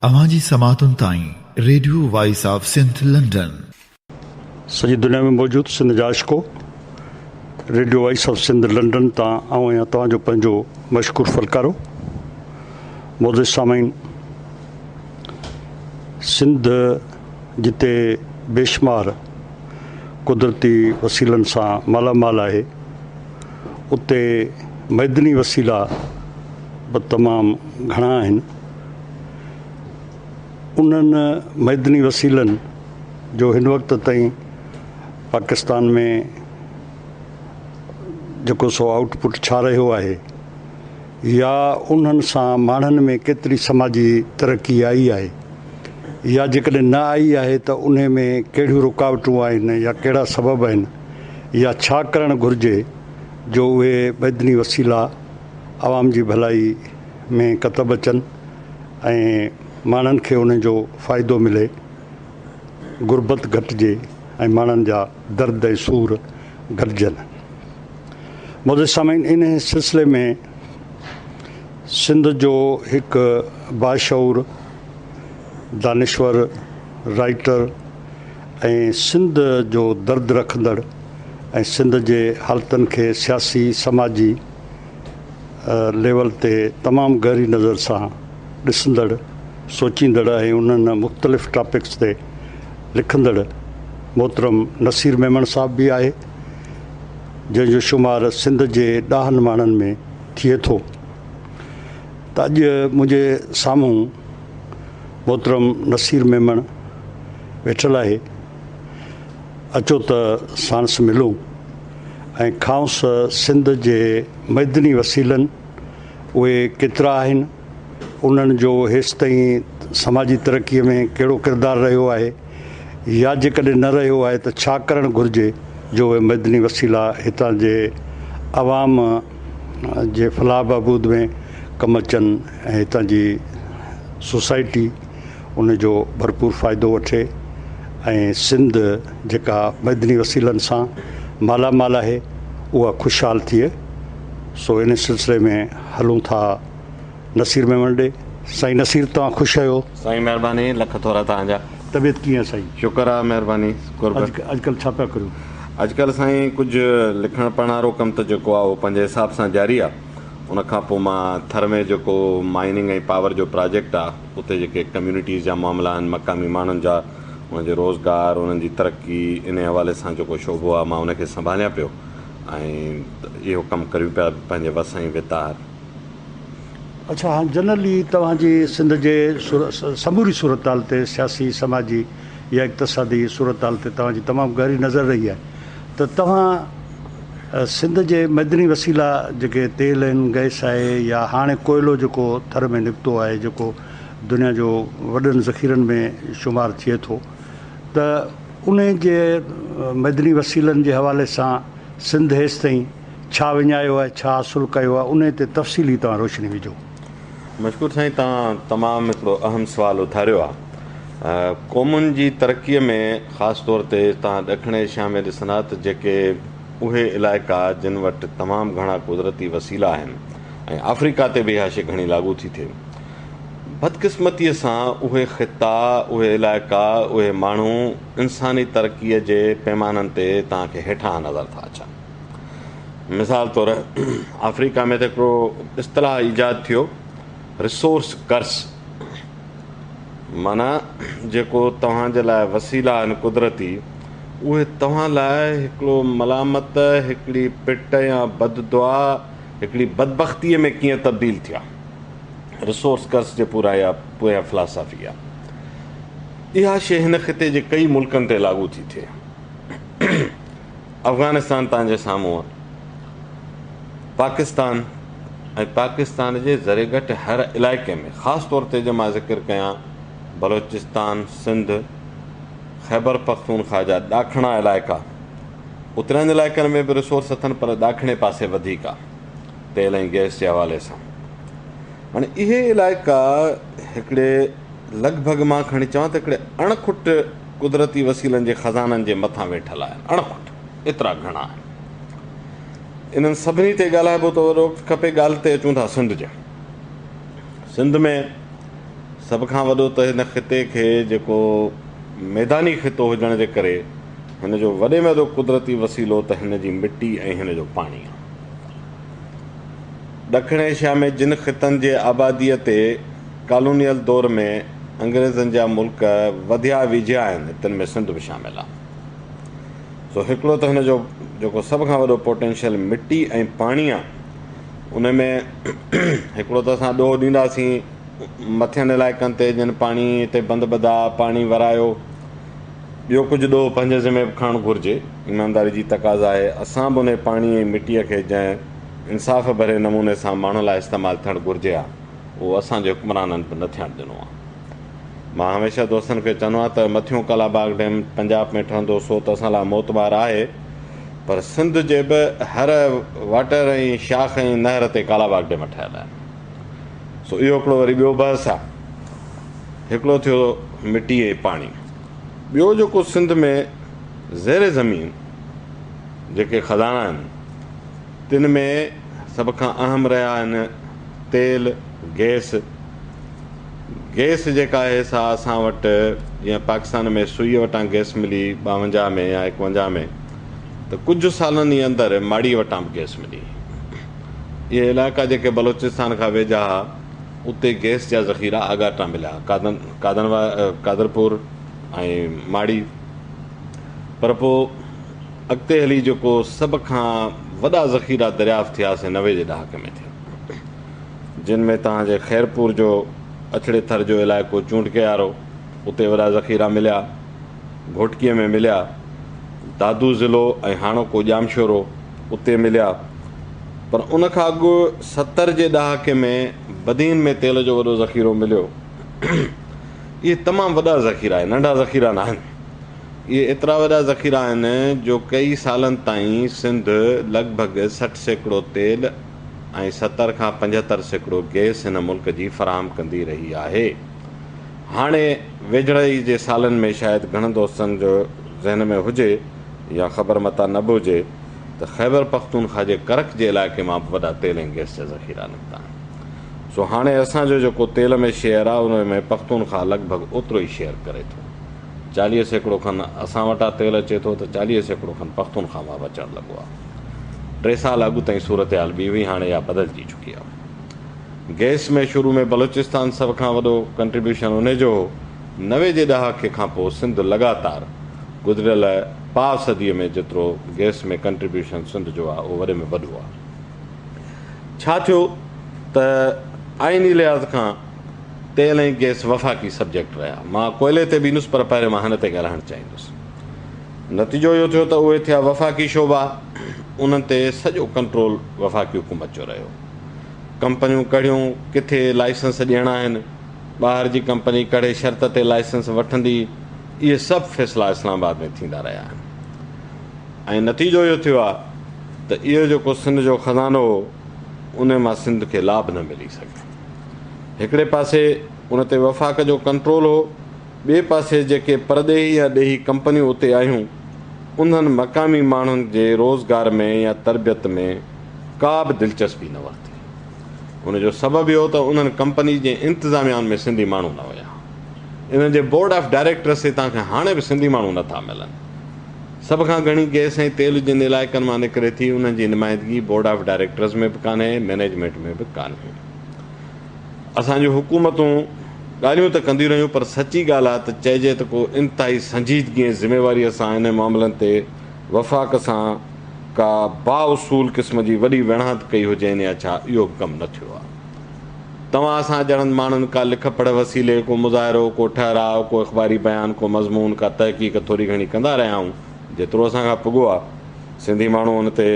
अवांजी समातुन ताईं radio voice of Sindh London. सॼी दुनिया में मौजूदु सिंध जा आशिको radio voice of Sindh London तां आऊं आहियां तव्हांजो पंहिंजो मशकूर फलकारो। मोज़े सामीन, सिंध जिते बेशुमार कुदरती वसीलनि सां मालामाल आहे, उते मैदनी वसीला बि तमामु घणा आहिनि। उन्हनि मैदनी वसीलनि जो हिन वक़्त ताईं पाकिस्तान में जेको सो आउटपुट छा रहियो आहे, या उन्हनि सां माण्हुनि में केतिरी समाजी तरक़ी आई आहे, या जेकॾहिं न आई आहे त उन में कहिड़ियूं रुकावटूं आहिनि या कहिड़ा सबब आहिनि, या छा करणु घुरिजे जो उहे मैदनी वसीला आवाम जी भलाई में कतब अचनि ऐं माण्हुनि खे उन जो फ़ाइदो मिले, गुरबत घटिजे ऐं माण्हुनि जा दर्द ऐं सूर घटिजनि। मोज़े सामीन, इन सिलसिले में सिंध जो हिकु बाशऊर दानिश्वर राइटर ऐं सिंध जो दर्द रखंदड़ ऐं सिंध जे हालतुनि खे सियासी समाजी लेवल ते तमामु गहरी नज़र सां ॾिसंदड़, सोचींदड़ ऐं उन्हनि मुख़्तलिफ़ टॉपिक्स ते लिखंदड़ मोहतरम नसीर मेमन साहब भी आहे, जंहिंजो शुमार सिंध जे ॾहनि माण्हुनि में थिए थो। त अॼु मुंहिंजे साम्हूं मोहतरम नसीर मेमन वेठल आहे। अचो त सांस मिलूं ऐं खांसि सिंध जे मैदनी वसीलनि उहे केतिरा आहिनि, उन्हनि जो हेसि ताईं समाजी तरक़ीअ में कहिड़ो किरदारु रहियो आहे, या जेकॾहिं न रहियो आहे त छा करणु घुरिजे जो उहे मैदनी वसीला हितां जे आवाम जे फलाह बहबूद में कमु अचनि ऐं हितां जी सोसाइटी उन जो भरपूर फ़ाइदो वठे ऐं सिंध जेका मैदनी वसीलनि सां मालामाल आहे उहा ख़ुशहाल थिए। सो इन सिलसिले में हलूं था नसीर मेमन ॾे। साईं नसीर, तव्हां ख़ुशि आहियो? साईं महिरबानी, लख थोरा तव्हांजा। तबियत कीअं आहे साईं? शुक्र आहे, महिरबानी। अॼुकल्ह छा पिया करियो? अॼुकल्ह साईं कुझु लिखणु पढ़ण वारो कमु त जेको आहे उहो पंहिंजे हिसाब सां जारी आहे। उनखां पोइ मां थर में जेको माइनिंग ऐं पावर जो प्रोजेक्ट आहे, उते जेके कम्यूनिटीज़ जा मामला आहिनि, मक़ामी माण्हुनि जा, उनजे रोज़गार, उन्हनि जी तरक़ी, इन हवाले सां जेको शोबो आहे मां उनखे संभालियां पियो ऐं इहो कमु करियूं पिया पंहिंजे वस ऐं वितार। अच्छा, हाणे जनरली तव्हांजी सिंध जे समूरी सूरत हाल ते, सियासी समाजी या इक़्तिसादी सूरत हाल ते तव्हांजी तमामु गहरी नज़र रही आहे। त तव्हां सिंध जे मैदनी वसीला जेके तेल आहिनि, गैस आहे, या हाणे कोयलो जेको थर में निकितो आहे, जेको दुनिया जो वॾनि ज़ख़ीरनि में शुमारु थिए थो, त उन जे मैदनी वसीलनि जे हवाले सां सिंध हेसि ताईं छा विञायो आहे, छा हासिलु कयो आहे, उन ते तफ़सीली तव्हां रोशनी विझो। मशकूर साईं, तव्हां तमामु हिकिड़ो अहम सुवाल उथारियो आहे। क़ौमुनि जी तरक़ीअ में ख़ासि तौर ते तव्हां ॾखिण एशिया में ॾिसंदा त जेके उहे इलाइक़ा जिन वटि तमामु घणा कुदरती वसीला आहिनि, ऐं अफ्रीका ते बि इहा शइ घणी लागू थी थिए, बदकिस्मतीअ सां उहे ख़िता, उहे इलाइक़ा, उहे माण्हू इंसानी तरक़ीअ जे पैमाननि ते तव्हांखे हेठां नज़र था अचनि। मिसाल तौर अफ्रीका में त हिकिड़ो इस्तिलाह ईजाद थियो, रिसोर्स कर्स, माना जेको तव्हांजे लाइ वसीला आहिनि कुदरती, उहे तव्हां लाइ हिकिड़ो मलामत, हिकिड़ी पिट या बददुआ, हिकिड़ी बदबख़्तीअ में कीअं तब्दील थिया। रिसोर्स कर्स जे पूरा फिलासफ़ी आहे। इहा शइ हिन ख़िते जे कई मुल्कनि ते लागू थी थिए। अफ़गानिस्तान तव्हांजे साम्हूं आहे, पाकिस्तान, ऐं पाकिस्तान जे ज़रे घटि हर इलाइक़े में, ख़ासि तौर ते जो मां ज़िक्र कयां बलोचिस्तान, सिंध, ख़ैबर पख्तूनख्वा जा ॾाखिणा इलाइक़ा, उतरनि इलाइक़नि में बि रिसोर्स अथनि, पर ॾाखिणे पासे वधीक आहे तेल ऐं गैस जे हवाले सां। हाणे इहे इलाइक़ा हिकिड़े लॻभॻि मां खणी चवां त हिकिड़े अणखुट कुदरती वसीलनि जे ख़ज़ाननि जे मथां वेठल आहिनि। अणखुट एतिरा घणा आहिनि। इन्हनि सभिनी ते ॻाल्हाइबो त वॾो खपे। ॻाल्हि ते अचूं था सिंध जे। सिंध में सभ खां वॾो त हिन ख़िते खे जेको मैदानी ख़ितो हुजण जे करे हिन जो वॾे में वॾो कुदरती वसीलो त हिन जी मिटी ऐं हिन जो पाणी आहे। ॾखिण एशिया में जिन ख़ितनि जे आबादीअ ते कॉलोनियल दौर में अंग्रेज़नि जा मुल्क वधिया विझिया आहिनि तिन में सिंध बि शामिल आहे। सो हिकिड़ो त हिन जो जेको सभ खां वॾो पोटेंशियल मिटी ऐं पाणी आहे, उन में हिकिड़ो त असां ॾोह ॾींदासीं मथियनि इलाइक़नि ते जिन पाणी ते बंद बधा पाणी वरायो। ॿियो कुझु ॾोह पंहिंजे ज़िमे बि खणणु घुरिजे, ईमानदारी जी तक़ाज़ा आहे। असां बि उन पाणी ऐं मिटीअ खे जंहिं इंसाफ़ भरे नमूने सां माण्हुनि लाइ इस्तेमालु थियणु घुरिजे आहे, उहो असांजे हुक्मराननि बि न थियणु ॾिनो आहे। मां हमेशह दोस्तनि खे चवंदो आहियां त मथियों कलाबाग डैम पंजाब में ठहंदो सो त असां लाइ मोतबार आहे, पर सिंध जे बि हर वाटर ऐं शाख ऐं नहर ते कालाबाग डैम ठहियल आहिनि। सो इहो हिकिड़ो वरी ॿियो बहस आहे। हिकिड़ो थियो मिटी ऐं पाणी। ॿियो जेको सिंध में ज़ेर ज़मीन जेके खज़ाना आहिनि, तिन में सभ खां अहम रहिया आहिनि तेल, गैस। गैस जेका आहे सा असां वटि जीअं पाकिस्तान में सुईअ वटां गैस मिली 52 में या 51 में, त कुझु सालनि ई अंदरि माड़ी वटां बि गैस मिली। इहे इलाइक़ा जेके बलोचिस्तान खां वेझा हुआ, उते गैस जा ज़ख़ीरा आगाटा मिलिया, कादरपुर ऐं माड़ी। पर पोइ अॻिते हली जेको सभ खां वॾा ज़ख़ीरा दरियाफ़्त थियासीं 90 जे ॾहाके में थिया, जिन में तव्हांजे ख़ैरपुर जो अछड़े थर जो इलाइक़ो चूंडके वारो, उते वॾा ज़ख़ीरा मिलिया। घोटकीअ में मिलिया। दादू ज़िलो ऐं हाणोको जामशोरो उते मिलिया। पर उन खां अॻु 70 जे ॾहाके में बदीन में तेल जो वॾो ज़ख़ीरो मिलियो। इहे तमामु वॾा ज़ख़ीरा आहिनि, नंढा ज़ख़ीरा न आहिनि। इहे एतिरा वॾा ज़ख़ीरा आहिनि जो कई सालनि ताईं सिंध लॻभॻि 60% तेल ऐं 70 खां 75% गैस हिन मुल्क जी फ़राहम कंदी रही आहे। हाणे वेझड़े जे सालनि में शायदि घणनि दोस्तनि जो ज़हन में हुजे या ख़बर मता न बि हुजे त ख़ैबर पख्तूनख्वा जे करक जे इलाइक़े मां बि वॾा तेल ऐं गैस जा ज़ख़ीरा निकिता आहिनि। सो हाणे असांजो जेको तेल में शेयर आहे, उन में पख्तूनख्वा लॻभॻि ओतिरो ई शेयर करे थो। 40% खनि असां वटां तेल अचे थो, त 40% खनि पख्तूनख्वा मां बि अचणु लॻो आहे। 3 साल अॻु ताईं सूरत हाल ॿी हुई, हाणे इहा बदिलजी चुकी आहे। गैस में शुरू में बलोचिस्तान सभ खां वॾो कंट्रीब्यूशन उनजो हो। 90 जे ॾहाके खां पोइ सिंध लगातार गुज़िरियल पाव सदीअ में जेतिरो गैस में कंट्रीब्यूशन सिंध जो आहे, उहो वॾे में वॾो आहे। छा थियो त आइनी लिहाज़ खां तेल ऐं गैस वफ़ाक़ी सब्जेक्ट रहिया। मां कोयले ते बि ईंदुसि, पर पहिरियों मां हिन ते ॻाल्हाइणु चाहींदुसि। नतीजो इहो थियो त उहे थिया वफ़ाक़ी शोबा, उन्हनि ते सॼो कंट्रोल वफ़ाक़ी हुकूमत जो रहियो। कंपनियूं कढ़ियूं, किथे लाइसेंस ॾियणा आहिनि, ॿाहिरि जी कंपनी कढ़े शर्त ते लाइसेंस वठंदी, इहे सभु फ़ैसिला इस्लामाबाद में थींदा रहिया आहिनि। ऐं नतीजो इहो थियो आहे त इहो जेको सिंध जो ख़ज़ानो हो, उन मां सिंध खे लाभ न मिली सघे। हिकिड़े पासे उन ते वफ़ाक़ जो कंट्रोल हो, ॿिए पासे जेके परदेही या ॾेही कंपनियूं उते आहियूं, उन्हनि मक़ामी माण्हुनि जे रोज़गार में या तरबियत में का बि दिलचस्पी न वरिती। उनजो सबबु इहो त उन्हनि कंपनी जे इंतिज़ामियाउनि में सिंधी माण्हू न हुया। इन्हनि जे बोर्ड ऑफ डायरेक्टर्स ते तव्हांखे हाणे बि सिंधी माण्हू नथा मिलनि। सभ खां घणी गैस ऐं तेल जिन इलाइक़नि मां निकिरे थी, उन्हनि जी नुमाइंदगी बोर्ड ऑफ डायरेक्टर्स में बि कान्हे, मैनेजमेंट में बि कान्हे। असांजूं हुकूमतूं ॻाल्हियूं त कंदियूं रहियूं, पर सची ॻाल्हि आहे त चइजे त को इंतिहाई संजीदगी ऐं ज़िमेवारीअ सां इन मामलनि ते वफ़ाक़ सां का बाउसूल क़िस्म जी वॾी विढ़ात कई हुजे या छा, इहो बि कमु न थियो आहे। तव्हां असां जहिड़नि माण्हुनि का लिख पढ़ वसीले, को मुज़ाहिरो, को ठहराव, को अख़बारी बयान, को मज़मून, का तहक़ीक़ थोरी घणी कंदा रहिया आहियूं। जेतिरो असांखां पुॻो आहे, सिंधी माण्हू हुन ते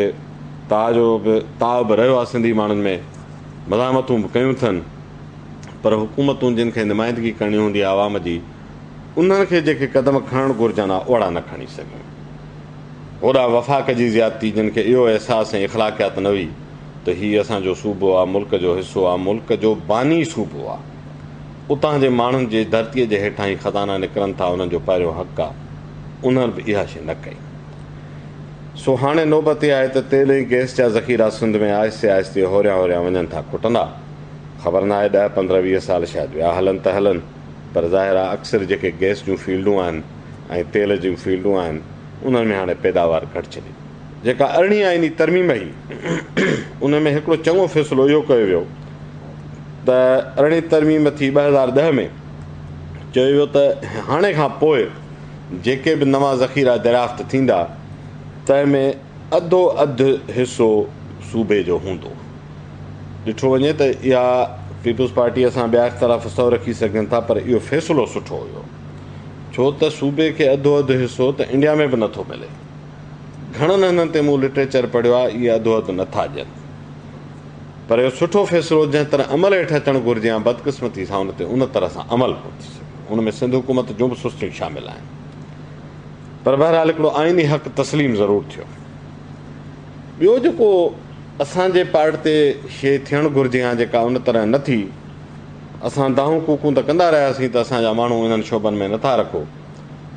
ताव बि रहियो आहे। सिंधी माण्हुनि में मज़ामतूं बि कयूं अथनि, पर हुकूमतूं जिन खे नुमाइंदगी करणी हूंदी आहे आवाम जी, उन्हनि खे जेके क़दम खणणु घुरिजनि आहे, ओड़ा न खणी सघियूं। ओॾा वफ़ाक़ जी ज़्यादती जिन खे इहो अहसासु ऐं इख़लाक़ियात न हुई त हीउ असांजो सूबो आहे, मुल्क जो हिसो आहे, मुल्क जो बानी सूबो आहे, उतां जे माण्हुनि जे धरतीअ जे हेठां ई ख़ज़ाना निकिरनि था, उन्हनि जो पहिरियों हक़ु आहे, उन्हनि बि इहा शइ न कई। सो हाणे नौबत आहे त तेल ऐं गैस जा ज़ख़ीरा सिंध में आहिस्ते आहिस्ते होरिया होरिया वञनि था खुटंदा। ख़बर न आहे 10-15-20 साल शायदि ॿिया हलनि त हलनि, पर ज़ाहिर आहे अक्सर जेके गैस जूं फील्डूं आहिनि ऐं तेल जूं फील्डूं आहिनि उन्हनि में हाणे पैदावार घटिजे थी। जेका 18 आईनी तरमीम हुई उन में हिकिड़ो चङो फ़ैसिलो इहो कयो वियो त 18 तरमीम थी 2010 में चयो वियो त हाणे खां पोइ जेके बि नवां ज़ख़ीरा दरियाफ़्त थींदा तंहिंमें अधो अधु हिसो सूबे जो हूंदो। ॾिठो वञे त इहा पीपुल्स पार्टीअ सां ॿिया इख़्तिलाफ़ सौ रखी सघनि था, पर इहो फ़ैसिलो सुठो हुयो, छो त सूबे खे अधो अधु हिसो त इंडिया में बि नथो मिले। घणनि हंधनि ते मूं लिटरेचर पढ़ियो आहे इहे अधो अधु नथा ॾियनि, पर इहो सुठो फ़ैसिलो जंहिं तरह अमल हेठि अचणु घुरिजे या बदकिस्मती सां उन तरह सां अमल कोन थी सघे। उन में सिंध हुकूमत जूं बि सुस्तियूं शामिल आहिनि, पर बहरहाल हिकिड़ो आइनी हक़ तस्लीम ज़रूरु थियो। ॿियो जेको असांजे पार्ट ते शइ थियणु घुरिजे हा जेका उन तरह न थी, असां दाहूं कूकूं त कंदा रहियासीं त असांजा माण्हू इन्हनि शोबनि में नथा रखो,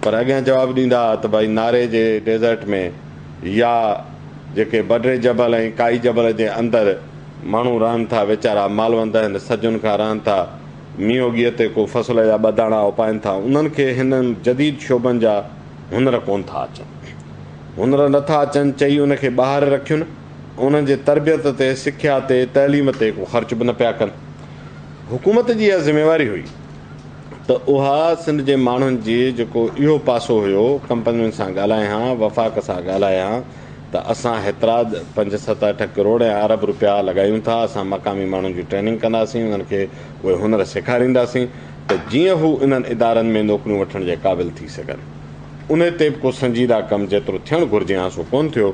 पर अॻियां जवाबु ॾींदा त भई नारे जे डेज़र्ट में या जेके बडरे जबल ऐं काई जबल जे अंदरि माण्हू रहनि था, वीचारा मालवंद आहिनि, सजुनि खां रहनि था, मींहों ॻीअ ते को फसल जा ॿ दाणा उपाइनि था, उन्हनि खे हिननि जदीद शोबनि जा हुनर कोन था अचनि, हुनर नथा अचनि चई उनखे ॿाहिरि रखियुनि, उन्हनि जे तरबियत ते, सिख्या ते, तइलीम ते को ख़र्च बि न पिया कनि। हुकूमत जी इहा ज़िमेवारी हुई त उहा सिंध जे माण्हुनि जी जेको इहो पासो हुयो, कंपनियुनि सां ॻाल्हायां, वफ़ाक़ सां ॻाल्हायां त असां हेतिरा 5-7-8 करोड़ ऐं अरब रुपया लॻायूं था, असां मक़ामी माण्हुनि जी ट्रेनिंग कंदासीं, उन्हनि खे उहे हुनर सेखारींदासीं त जीअं हू इन्हनि इदारनि में नौकरियूं वठण जे क़ाबिल थी सघनि। उन ते बि को संजीदा कमु जेतिरो थियणु घुरिजे हा सो कोन थियो,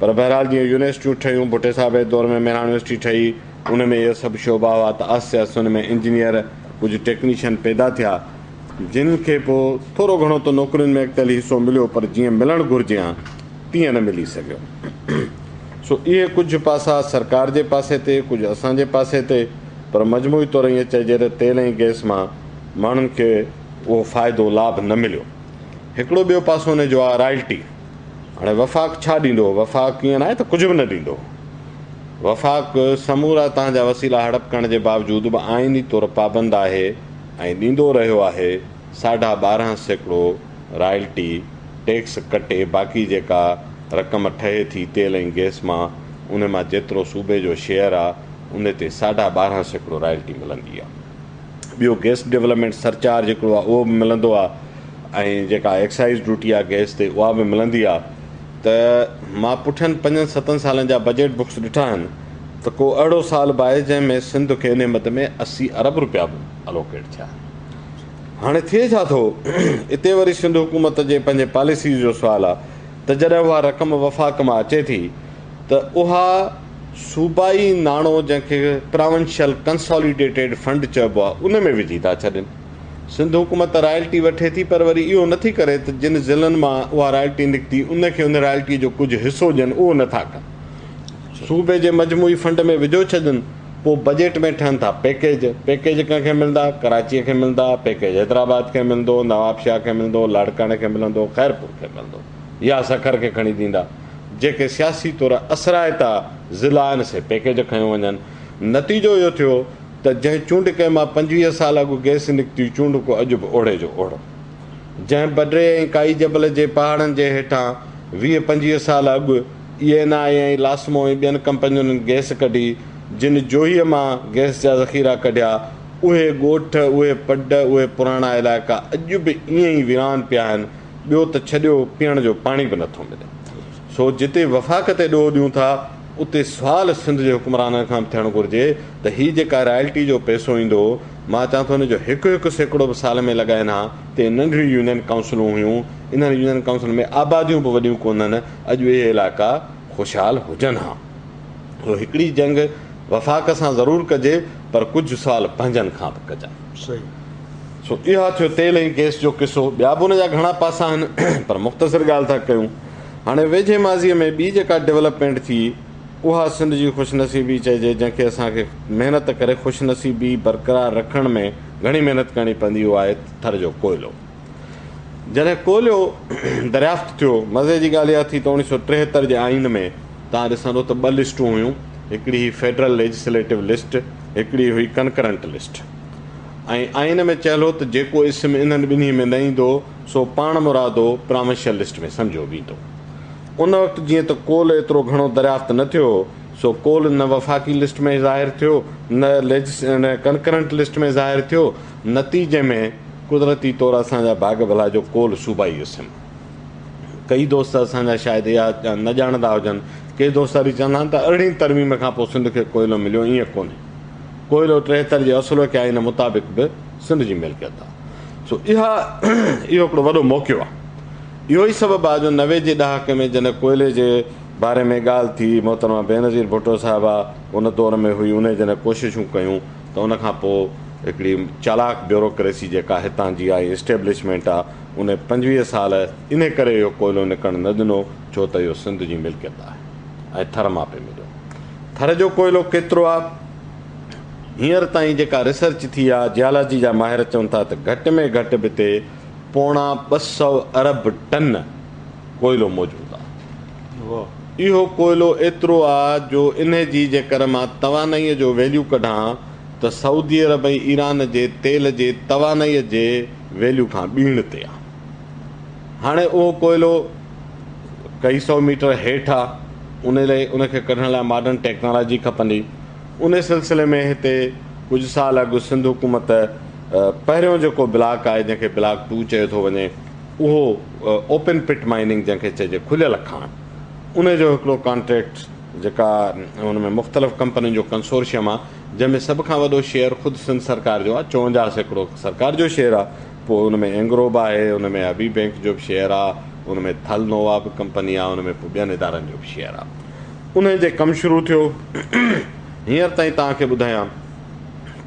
पर बहरहाल जीअं यूनिवर्सिटियूं ठहियूं, भुटे साहिब जे दौर में मेहरान यूनिवर्सिटी ठही, उन में इहे सभु शोबा हुआ त आस्ते आस्ते उन में इंजीनियर कुझु टेक्नीशियन पैदा थिया, जिन खे पोइ थोरो घणो त नौकरियुनि में अॻिते हिसो मिलियो, पर जीअं मिलणु घुरिजे हा तीअं न मिली सघियो। सो इहे कुझु पासा सरकार जे पासे ते, कुझु असांजे पासे ते, पर मजमूई तौरु ईअं चइजे त तेल ऐं गैस मां माण्हुनि खे उहो फ़ाइदो लाभ न मिलियो। हिकिड़ो ॿियो पासो हुन जो आहे रॉयल्टी। हाणे वफ़ाक़ छा ॾींदो? वफ़ाक़ ईअं न आहे त कुझु बि न ॾींदो। वफ़ाक़ समूरा तव्हांजा वसीला हड़प करण जे बावजूदि बि आइनी तौरु पाबंद आहे ऐं ॾींदो रहियो आहे। 12.5% रॉयल्टी टैक्स कटे, बाक़ी जेका रक़म ठहे थी तेल ऐं गैस मां, उन मां जेतिरो सूबे जो शेयर आहे उन ते 12.5% रॉयल्टी मिलंदी आहे। ॿियो गैस डेवलपमेंट सरचार्ज हिकिड़ो आहे, उहो बि मिलंदो आहे, ऐं जेका एक्साइज़ ड्यूटी आहे गैस ते उहा बि मिलंदी आहे। त मां पुठियनि 5-7 सालनि जा बजट बुक्स ॾिठा आहिनि त को अहिड़ो साल बि आहे जंहिंमें सिंध खे निमत में 80 अरब रुपया बि अलोकेट थिया। हाणे थिए छा थो, हिते वरी सिंध हुकूमत जे पंहिंजे पॉलिसी जो सुवालु आहे त जॾहिं उहा रक़म वफ़ाक़ मां अचे थी त उहा सूबाई नाणो जंहिंखे प्रोविंशियल कंसोलिडेटेड फंड चइबो आहे उन में विझी था छॾनि। सिंध हुकूमत रॉयल्टी वठे थी, पर वरी इहो नथी करे त जिन ज़िलनि मां उहा रॉयल्टी निकिती उनखे उन रॉयल्टी जो कुझु हिसो ॾियनि, उहो नथा कनि। सूबे जे मजमूई फंड में विझो छॾनि, पोइ बजट में ठहनि था पैकेज कंहिंखे मिलंदा, कराचीअ खे मिलंदा, पैकेज हैदराबाद खे मिलंदो, नवाबशाह खे मिलंदो, लाड़काणे खे मिलंदो, ख़ैरपुर खे मिलंदो, या सखर खे खणी ॾींदा। जेके सियासी तौरु असराइता ज़िला आहिनि से पैकेज खयूं वञनि। नतीजो इहो थियो त जंहिं चूंड कंहिं मां 25 साल अॻु गैस निकिती, चूंड को अॼु बि ओढ़े जो ओढ़ो। जंहिं बडरे ऐं काई जबल जे पहाड़नि जे हेठां 20-25 साल अॻु ENI ऐं लासमो ऐं ॿियनि कंपनियुनि गैस कढी, जिन जोहीअ मां गैस जा ज़ख़ीरा कढिया, उहे ॻोठ, उहे पड, उहे पुराणा इलाइक़ा अॼु बि ईअं ई वीरान पिया आहिनि। ॿियो त छॾियो पीअण जो पाणी बि नथो मिले। सो जिते वफ़ाक़ ते ॾोह ॾियूं था उते सुवाल सिंध जे हुकुमराननि खां बि थियणु घुरिजे त हीअ जेका रॉयल्टी जो पैसो ईंदो, मां चवां थो हिनजो 1-1 सैकड़ो बि साल में लॻाइनि हा। ते नंढियूं यूनियन काउंसिलूं हुयूं, इन्हनि यूनियन काउंसिल में आबादियूं बि वॾियूं कोन्हनि, अॼु इहे इलाइक़ा ख़ुशहाल हुजनि हा। सो हिकिड़ी जंग वफ़ाक़ सां ज़रूरु कजे, पर कुझु सुवाल पंहिंजनि खां बि कजनि। सही। सो इहा थियो तेल ऐं गैस जो किसो। ॿिया बि उन जा घणा पासा आहिनि, पर मुख़्तसिर ॻाल्हि था कयूं। हाणे वेझे माज़ीअ में ॿी जेका डेवलपमेंट थी उहा सिंध जी ख़ुशनसीबी चइजे, जंहिंखे असांखे महिनत करे ख़ुशनसीबी बरक़रार रखण में घणी महिनत करणी पवंदी। उहा आहे थर जो कोयलो। जॾहिं कोयलो दरियाफ़्त थियो, मज़े जी ॻाल्हि इहा थी त 1973 जे आइन में तव्हां ॾिसंदो त 2 लिस्टूं हुयूं। हिकिड़ी फेडरल लेजिस्लेटिव लिस्ट हिकिड़ी हुई कंकरंट लिस्ट ऐं आइन में चयलु हो त जेको इस्म इन्हनि ॿिन्ही में न ईंदो सो पाण मुरादो प्रामशियल लिस्ट में सम्झो वेंदो। उन वक़्तु जीअं त कोल एतिरो घणो दरियाफ़्त न थियो सो कोल न वफ़ाक़ी लिस्ट में ज़ाहिर थियो न कंकरंट लिस्ट में ज़ाहिर थियो। नतीजे में कुदरती तौरु असांजा भाग भला जो कोल सूबाई इस्म। कई दोस्त असांजा शायदि इहा न ॼाणंदा हुजनि, के दोस्त वरी चवंदा आहिनि त 18वीं तरमीम खां पोइ सिंध खे कोयलो मिलियो, ईअं कोन्हे। कोयलो 73 जे असुल के आइन मुताबिक़ बि सिंध जी मिल्कियत आहे। सो इहो हिकिड़ो वॾो मौक़ियो आहे। इहो ई सबबु आहे जो 90 जे ॾहाके में जॾहिं कोयले जे बारे में ॻाल्हि थी, मोहतरमा बेनज़ीर भुट्टो साहिबा उन दौर में हुई, उन जॾहिं कोशिशूं कयूं त उनखां पोइ हिकिड़ी चालाक ब्यूरोक्रेसी जेका हितां जी आहे इस्टेब्लिशमेंट आहे, उन 25 साल इन करे इहो कोयलो निकिरणु न ॾिनो छो त इहो सिंध जी मिल्कियत आहे ऐं थर मां पियो मिलियो। थर जो कोयलो केतिरो आहे हींअर ताईं जेका रिसर्च थी आहे, जियालॉजी जा माहिर चवनि था त घटि में घटि बि हिते 250 अरब टन कोयलो मौजूदु आहे। इहो कोयलो एतिरो आहे जो इन जी जेकर मां तवानाईअ जो वैल्यू कढां त सऊदी अरब ऐं ईरान जे तेल जे तवानाईअ जे वैल्यू खां ॿीण ते आहे। हाणे उहो कोयलो कई सौ मीटर हेठि आहे, उन लाइ उनखे कढण लाइ मॉडर्न टेक्नोलॉजी खपंदी। उन सिलसिले में हिते कुझु साल अॻु सिंध हुकूमत पहिरियों जेको ब्लॉक आहे जंहिंखे ब्लॉक 2 चयो थो वञे, उहो ओपन पिट माइनिंग जंहिंखे चइजे खुलियल खाण, उन जो हिकिड़ो कॉन्ट्रैक्ट जेका हुन में मुख़्तलिफ़ कंपनियुनि जो कंसोर्शियम आहे, जंहिंमें सभ खां वॾो शेयर ख़ुदि सिंध सरकार जो आहे, 54% सरकार जो शेयर आहे। पोइ उन में एंग्रोब आहे, उन में अबी बैंक जो बि शेयर आहे, उन में थल नोवा बि कंपनी आहे, उन में पोइ ॿियनि इदारनि जो बि शेयर आहे। उन जे कमु शुरू थियो हींअर ताईं तव्हांखे ॿुधायां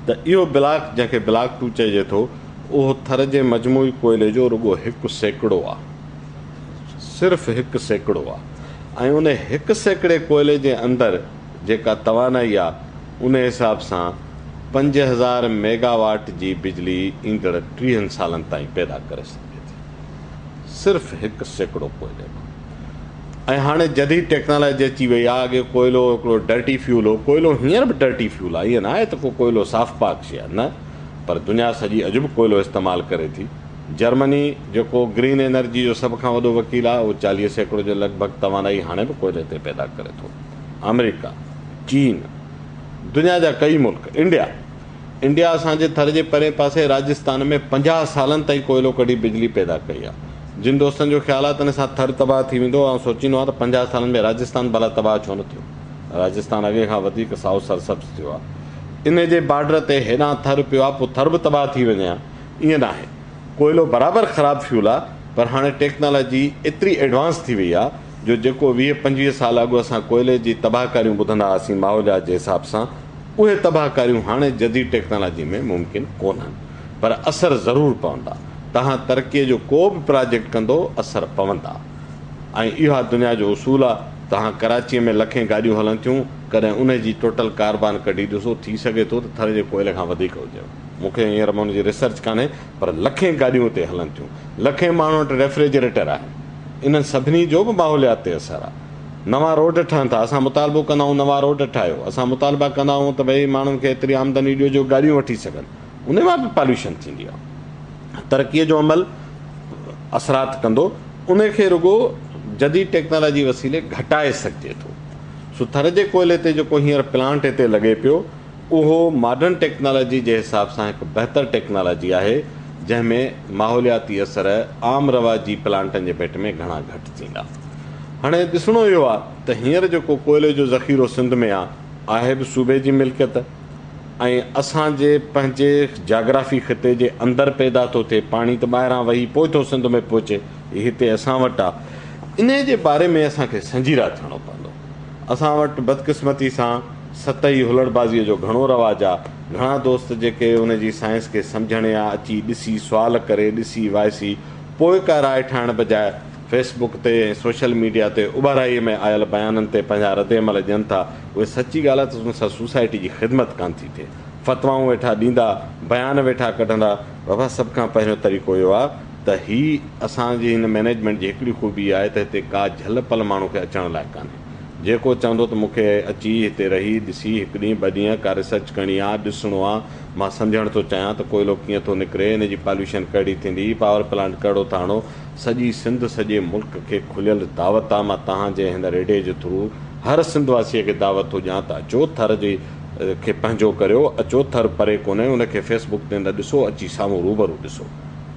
त इहो ब्लॉक जंहिंखे ब्लॉक 2 चइजे थो, उहो थर जे मजमूई कोयले जो रुॻो 1 सैकड़ो आहे, सिर्फ़ु 1 सैकड़ो आहे। ऐं उन 1 सैकड़े कोयले जे अंदरि जेका तवानाई आहे उन हिसाब सां 5000 मेगावाट जी बिजली ईंदड़ 30 सालनि ताईं पैदा करे सघे थी, सिर्फ़ु 1 सैकड़ो कोयले में। ऐं हाणे जदीद टेक्नोलॉजी अची वई आहे। अॻे कोयलो हिकिड़ो डर्टी फ्यूल हो, कोयलो हींअर बि डर्टी फ्यूल आहे, ईअं न आहे त को कोयलो साफ़ पाक शइ आहे, न, पर दुनिया सॼी अॼु बि कोयलो इस्तेमालु करे थी। जर्मनी जेको ग्रीन एनर्जी जो सभ खां वॾो वकील आहे, उहो 40 सैकड़ो जे लॻभॻि तवानाई हाणे बि कोयले ते पैदा करे थो। अमेरिका, चीन, दुनिया जा कई मुल्क, इंडिया असांजे थर जे परे पासे राजस्थान में 50 सालनि ताईं कोयलो कढी बिजली पैदा कई आहे। जिन दोस्तनि जो ख़्यालु आहे त इन सां थर तबाह थी वेंदो, ऐं सोचींदो आहे त 50 सालनि में राजस्थान भला तबाह छो न थियो। राजस्थान अॻे खां वधीक साओ सरसब्ज़ थियो आहे। इन जे बॉर्डर ते हेॾां थर पियो आहे, पोइ थर बि तबाह थी वञे हा, ईअं न आहे। कोयलो बराबरि ख़राबु फ्यूल आहे, पर हाणे टेक्नोलॉजी एतिरी एडवांस थी वई आहे जो जेको 20-25 साल अॻु असां कोयले जी तबाहकारियूं ॿुधंदा हुआसीं माहौलियात जे हिसाब सां, उहे तबाहकारियूं हाणे जदीद टेक्नोलॉजी में मुमकिन कोन्हनि, पर असर ज़रूरु पवंदा। तव्हां तरक़ीअ जो को बि प्रोजेक्ट कंदो असर पवंदा। ऐं इहा दुनिया जो उसूल आहे। तव्हां कराचीअ में लखें गाॾियूं हलनि थियूं, कॾहिं उन जी टोटल कार्बन कढी ॾिसो, थी सघे थो त थर जे कोयले खां वधीक हुजे। मूंखे हींअर मां हुनजी रिसर्च कान्हे, पर लखें गाॾियूं उते हलनि थियूं, लखें माण्हू वटि रेफ्रिजरेटर आहे। इन्हनि सभिनी जो बि माहौलियात ते असरु आहे। नवां रोड ठहनि था, असां मुतालबो कंदा आहियूं नवां रोड ठाहियो, असां मुतालबा कंदा आहियूं त भई माण्हुनि खे एतिरी आमदनी ॾियो जो गाॾियूं वठी सघनि, उन मां बि पॉल्यूशन थींदी आहे। तरक़ीअ जो अमल असरात कंदो, उनखे रुॻो जदीद टेक्नोलॉजी वसीले घटाए सघिजे थो। सो थर जे कोयले ते जेको हींअर प्लांट हिते लॻे पियो, उहो मॉडर्न टेक्नोलॉजी जे हिसाब सां हिकु बहितर टेक्नोलॉजी आहे, जंहिंमें माहौलियाती असर आम रवाजी प्लांटनि जे भेट में घणा घटि थींदा। हाणे ॾिसणो इहो आहे त हींअर जेको कोयले जो ज़ख़ीरो सिंध में आहे बि सूबे जी मिल्कियत, ऐं असांजे पंहिंजे जाग्राफी ख़िते जे अंदरि पैदा थो थिए। पाणी त ॿाहिरां वही पोइ थो सिंध में पहुचे, हिते असां वटि आहे। इन जे बारे में असांखे संजीरा थियणो पवंदो। असां वटि बदकिस्मती सां सतही हुलड़बाज़ीअ जो घणो रवाजु आहे। घणा दोस्त जेके उन जी साइंस खे सम्झण या अची ॾिसी सुवाल करे ॾिसी वाइसी पोइ का राय ठाहिण बजाए फेसबुक ते ऐं सोशल मीडिया ते उॿाराईअ में आयल बयाननि ते पंहिंजा रदेमल ॾियनि था। उहे सची ॻाल्हि आहे त उन सां सोसाइटी जी ख़िदमत कान थी थिए। फ़तवाऊं वेठा ॾींदा, बयान वेठा कढंदा। बाबा सभ खां पहिरियों तरीक़ो इहो आहे त हीअ असांजी हिन मैनेजमेंट जी हिकिड़ी ख़ूबी आहे त हिते का झल पल माण्हू खे अचण लाइ कान्हे। जेको चवंदो त मूंखे अची हिते रही ॾिसी हिकु ॾींहुं ॿ ॾींहं का रिसर्च करणी आहे, ॾिसणो आहे, मां सम्झणु थो चाहियां त कोयलो कीअं थो निकिरे, इन जी पॉल्यूशन कहिड़ी थींदी, पावर प्लांट कहिड़ो था आणो, सॼी सिंध सॼे मुल्क खे खुलियल दावत आहे। मां तव्हांजे हिन रेडियो जे थ्रू हर सिंध वासीअ खे दावत थो ॾियां त अचो थर जी खे पंहिंजो करियो, अचो थर परे कोन्हे, उनखे फेसबुक ते न ॾिसो, अची साम्हूं रूबरू ॾिसो।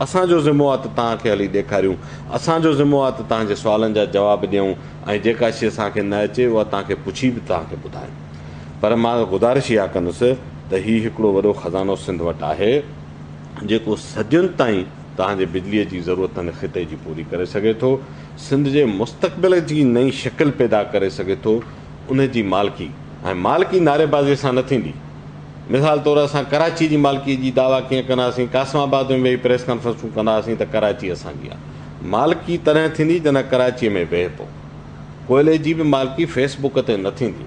असांजो ज़िम्मो आहे त तव्हांखे हली ॾेखारियूं, असांजो ज़िम्मो आहे त तव्हांजे सुवालनि जा जवाब ॾियूं, ऐं जेका शइ असांखे न अचे उहा तव्हांखे पुछी बि तव्हांखे ॿुधायूं। पर मां गुज़ारिश इहा कंदुसि त हीउ हिकिड़ो वॾो ख़ज़ानो सिंध वटि आहे जेको सदियुनि ताईं तव्हांजे बिजलीअ जी ज़रूरतनि ख़िते जी पूरी करे सघे थो, सिंध जे मुस्तक़बिल जी नई शिकिल पैदा करे सघे थो। उन जी मालिकी ऐं मालिकी नारेबाज़ीअ सां न थींदी। मिसाल तौरु असां कराची जी मालिकी जी दावा कीअं कंदासीं, कासमाबाद में वेही प्रेस कॉन्फ्रेंसूं कंदासीं त कराची असांजी आहे। मालिकी तॾहिं थींदी जॾहिं कराचीअ में वेहे पोइ। कोयले जी बि मालिकी फेसबुक ते न थींदी।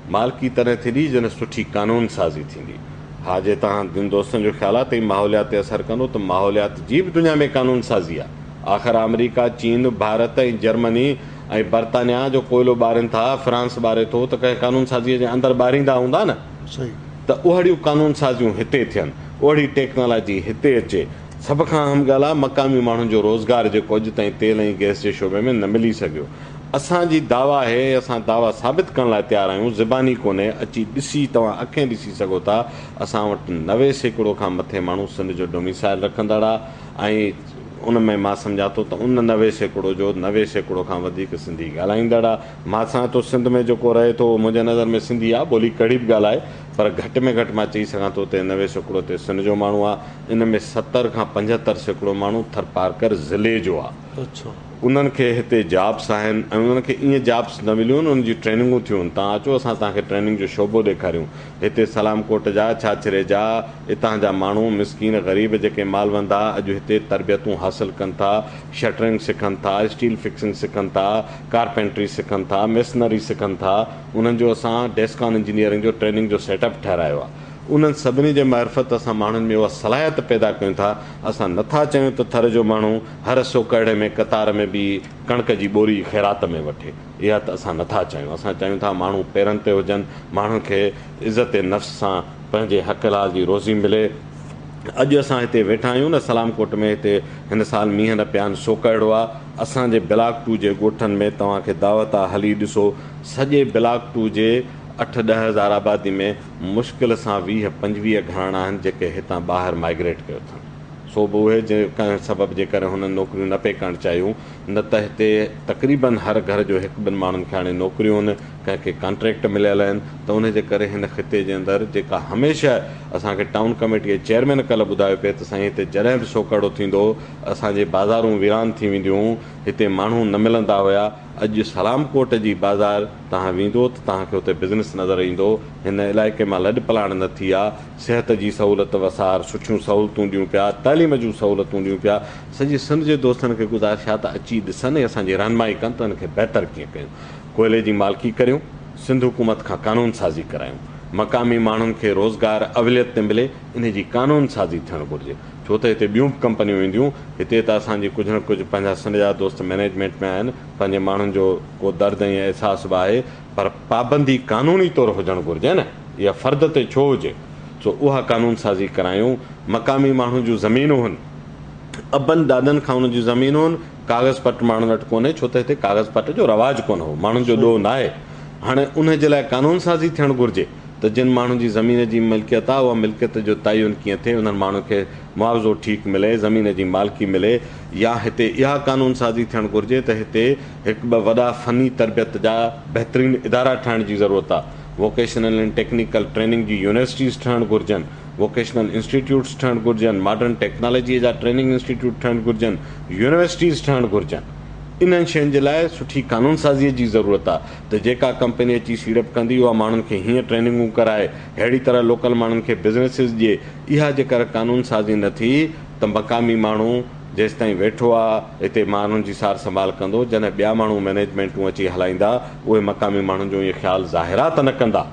मालिकी तॾहिं थींदी जॾहिं सुठी कानून साज़ी थींदी। हा, जे तव्हां जिन दोस्तनि जो ख़्यालु आहे त माहौलियात ते असरु कंदो, त माहौलियात जी बि दुनिया में कानून साज़ी आहे। आख़िर अमेरिका, चीन, भारत ऐं जर्मनी ऐं बर्तानिया जो कोयलो ॿारनि था, फ्रांस ॿारे थो, त कंहिं कानून साज़ीअ जे अंदरि ॿारींदा हूंदा न। सही। त ओहिड़ियूं कानून साज़ियूं हिते थियनि, ओहिड़ी टेक्नोलॉजी हिते अचे। सभ खां अहम ॻाल्हि आहे मक़ामी माण्हुनि जो रोज़गार जेको अॼु ताईं तेल ऐं गैस जे शोबे में न मिली सघियो। असांजी दावा आहे, असां दावा साबित करण लाइ तयारु आहियूं, ज़बानी कोन्हे, अची ॾिसी तव्हां अखियूं ॾिसी सघो था। असां वटि 90% खां मथे माण्हू सिंध जो डोमिसाइल रखंदड़ आहे, ऐं उन में मां सम्झा थो त उन 90% जो 90% खां वधीक सिंधी ॻाल्हाईंदड़ आहे। मां सम्झां थो सिंध में जेको रहे थो मुंहिंजे नज़र में सिंधी आहे, ॿोली कड़ी बि ॻाल्हाए, पर घटि में घटि मां चई सघां थो त 90% ते सिंध जो माण्हू आहे। इन में 70 खां 75% माण्हू थरपारकर ज़िले जो आहे। अच्छा। उन्हनि खे हिते जॉब्स आहिनि, ऐं उन्हनि खे ईअं जॉब्स न मिलियूं आहिनि, उन्हनि जी ट्रेनिंगूं थियूं आहिनि। तव्हां अचो, असां तव्हांखे ट्रेनिंग जो शोबो ॾेखारियूं। हिते सलामकोट जा, छाछरे जा, हितां जा माण्हू मिसकीन ग़रीब जेके मालवंदा अॼु हिते तरबियतूं हासिलु कनि था, शटरिंग सिखनि था, स्टील फिक्सिंग सिखनि था, कारपेंट्री सिखनि था, मेसनरी सिखनि था। उन्हनि जो असां डेस्कॉन इंजीनियरिंग जो ट्रेनिंग जो सेटअप ठाहिरायो आहे। उन्हनि सभिनी जे मार्फत असां माण्हुनि में उहा सलाहियत पैदा कयूं था। असां नथा चाहियूं त थर जो माण्हू हर सोकड़े में कतार में बि कणिक जी ॿोरी ख़ैरात में वठे, इहा त असां नथा चाहियूं। असां चाहियूं था माण्हू पेरनि ते हुजनि, माण्हुनि खे इज़त नफ़्स सां पंहिंजे हक़ लाल जी रोज़ी मिले। अॼु असां हिते वेठा आहियूं न सलामकोट में, हिते हिन साल मींहं न पिया आहिनि, सोकड़ो आहे। असांजे ब्लॉक 2 जे ॻोठनि में तव्हांखे दावत आहे, हली ॾिसो। सॼे ब्लॉक 2 जे 8-10 हज़ार आबादी में मुश्किल सां 20-25 घराना आहिनि जेके हितां ॿाहिरि माइग्रेट कयो अथनि। सो बि उहे जे कंहिं सबब जे करे हुननि नौकरियूं न पे करणु चाहियूं, न त हिते तक़रीबन हर घर जो 1-2 माण्हुनि खे हाणे नौकरियूं आहिनि, कंहिंखे कॉन्ट्रेक्ट मिलियल आहिनि। त उनजे करे हिन ख़िते जे अंदरि जेका हमेशह असांखे टाउन कमेटीअ चेयरमैन कल्ह ॿुधायो पिए त साईं हिते जॾहिं बि सोकड़ो थींदो असांजे बाज़ारूं वीरान थी वेंदियूं, हिते माण्हू न मिलंदा हुया। अॼु सलामकोट जी बाज़ार तव्हां वेंदो त तव्हांखे हुते बिज़नेस नज़र ईंदो। हिन इलाइक़े मां लॾ पलाण न थी आहे, सिहत जी सहूलियत वसार, सुठियूं सहूलियतूं ॾियूं पिया, तालीम जूं सहूलियतूं ॾियूं पिया। सॼी सिंध जे दोस्तनि खे गुज़ारिश आहे त अची ॾिसनि, असांजी रहनुमाई कनि त हिनखे बहितर कीअं कयूं। कोयले जी मालिकी करियूं, सिंध हुकूमत खां कानून साज़ी करायूं, मक़ामी माण्हुनि खे रोज़गार अवलियत ते मिले, इन जी कानून साज़ी थियणु घुरिजे। छो त हिते ॿियूं बि कंपनियूं ईंदियूं। हिते त असांजी कुझु न कुझु पंहिंजा सिंध जा दोस्त मैनेजमेंट में आहिनि, पंहिंजे माण्हुनि जो को दर्द ऐं अहसासु बि आहे, पर पाबंदी कानूनी तौरु हुजणु घुरिजे न, इहा फ़र्द ते छो हुजे। सो उहा कानून साज़ी करायूं। मक़ामी माण्हुनि जूं ज़मीनूं आहिनि, अबनि ॾाॾनि खां उन्हनि जूं ज़मीनूं आहिनि, कागज़ पट माण्हुनि वटि कोन्हे, छो त हिते कागज़ पट जो रवाजु कोन हो, माण्हुनि जो ॾोह न आहे। हाणे उन जे लाइ कानून साज़ी थियणु घुरिजे त जिन माण्हुनि जी ज़मीन जी मिल्कियत आहे, उहा मिल्कियत जो तयन कीअं थिए, उन्हनि माण्हुनि खे मुआवज़ो ठीकु मिले, ज़मीन जी मालिकी मिले। या हिते इहा कानून साज़ी थियणु घुरिजे त हिते 1-2 वॾा फ़नी तरबियत जा बहितरीनु इदारा ठाहिण जी ज़रूरत आहे। वोकेशनल ऐं टेक्निकल ट्रेनिंग जी यूनिवर्सिटीज़ ठहणु घुरिजनि, वोकेशनल इंस्टीट्यूट्स ठहणु घुरिजनि, मॉडर्न टेक्नोलॉजीअ जा ट्रेनिंग इंस्टीट्यूट ठहणु घुरिजनि, यूनिवर्सिटीज़ ठहणु घुरिजनि। इन्हनि शयुनि जे लाइ सुठी कानून साज़ीअ जी ज़रूरत आहे त जेका कंपनी अची सीड़प कंदी उहा माण्हुनि खे हीअं ट्रेनिंगूं कराए, अहिड़ी तरह लोकल माण्हुनि खे बिज़नेसिस ॾिए। इहा जेकर कानून साज़ी न थी त मक़ामी माण्हू जेसि ताईं वेठो आहे हिते माण्हुनि जी सार संभाल कंदो, जॾहिं ॿिया माण्हू मैनेजमेंटूं अची हलाईंदा, उहे मक़ामी माण्हुनि जो इहे ख़्यालु ज़ाहिरात न कंदा।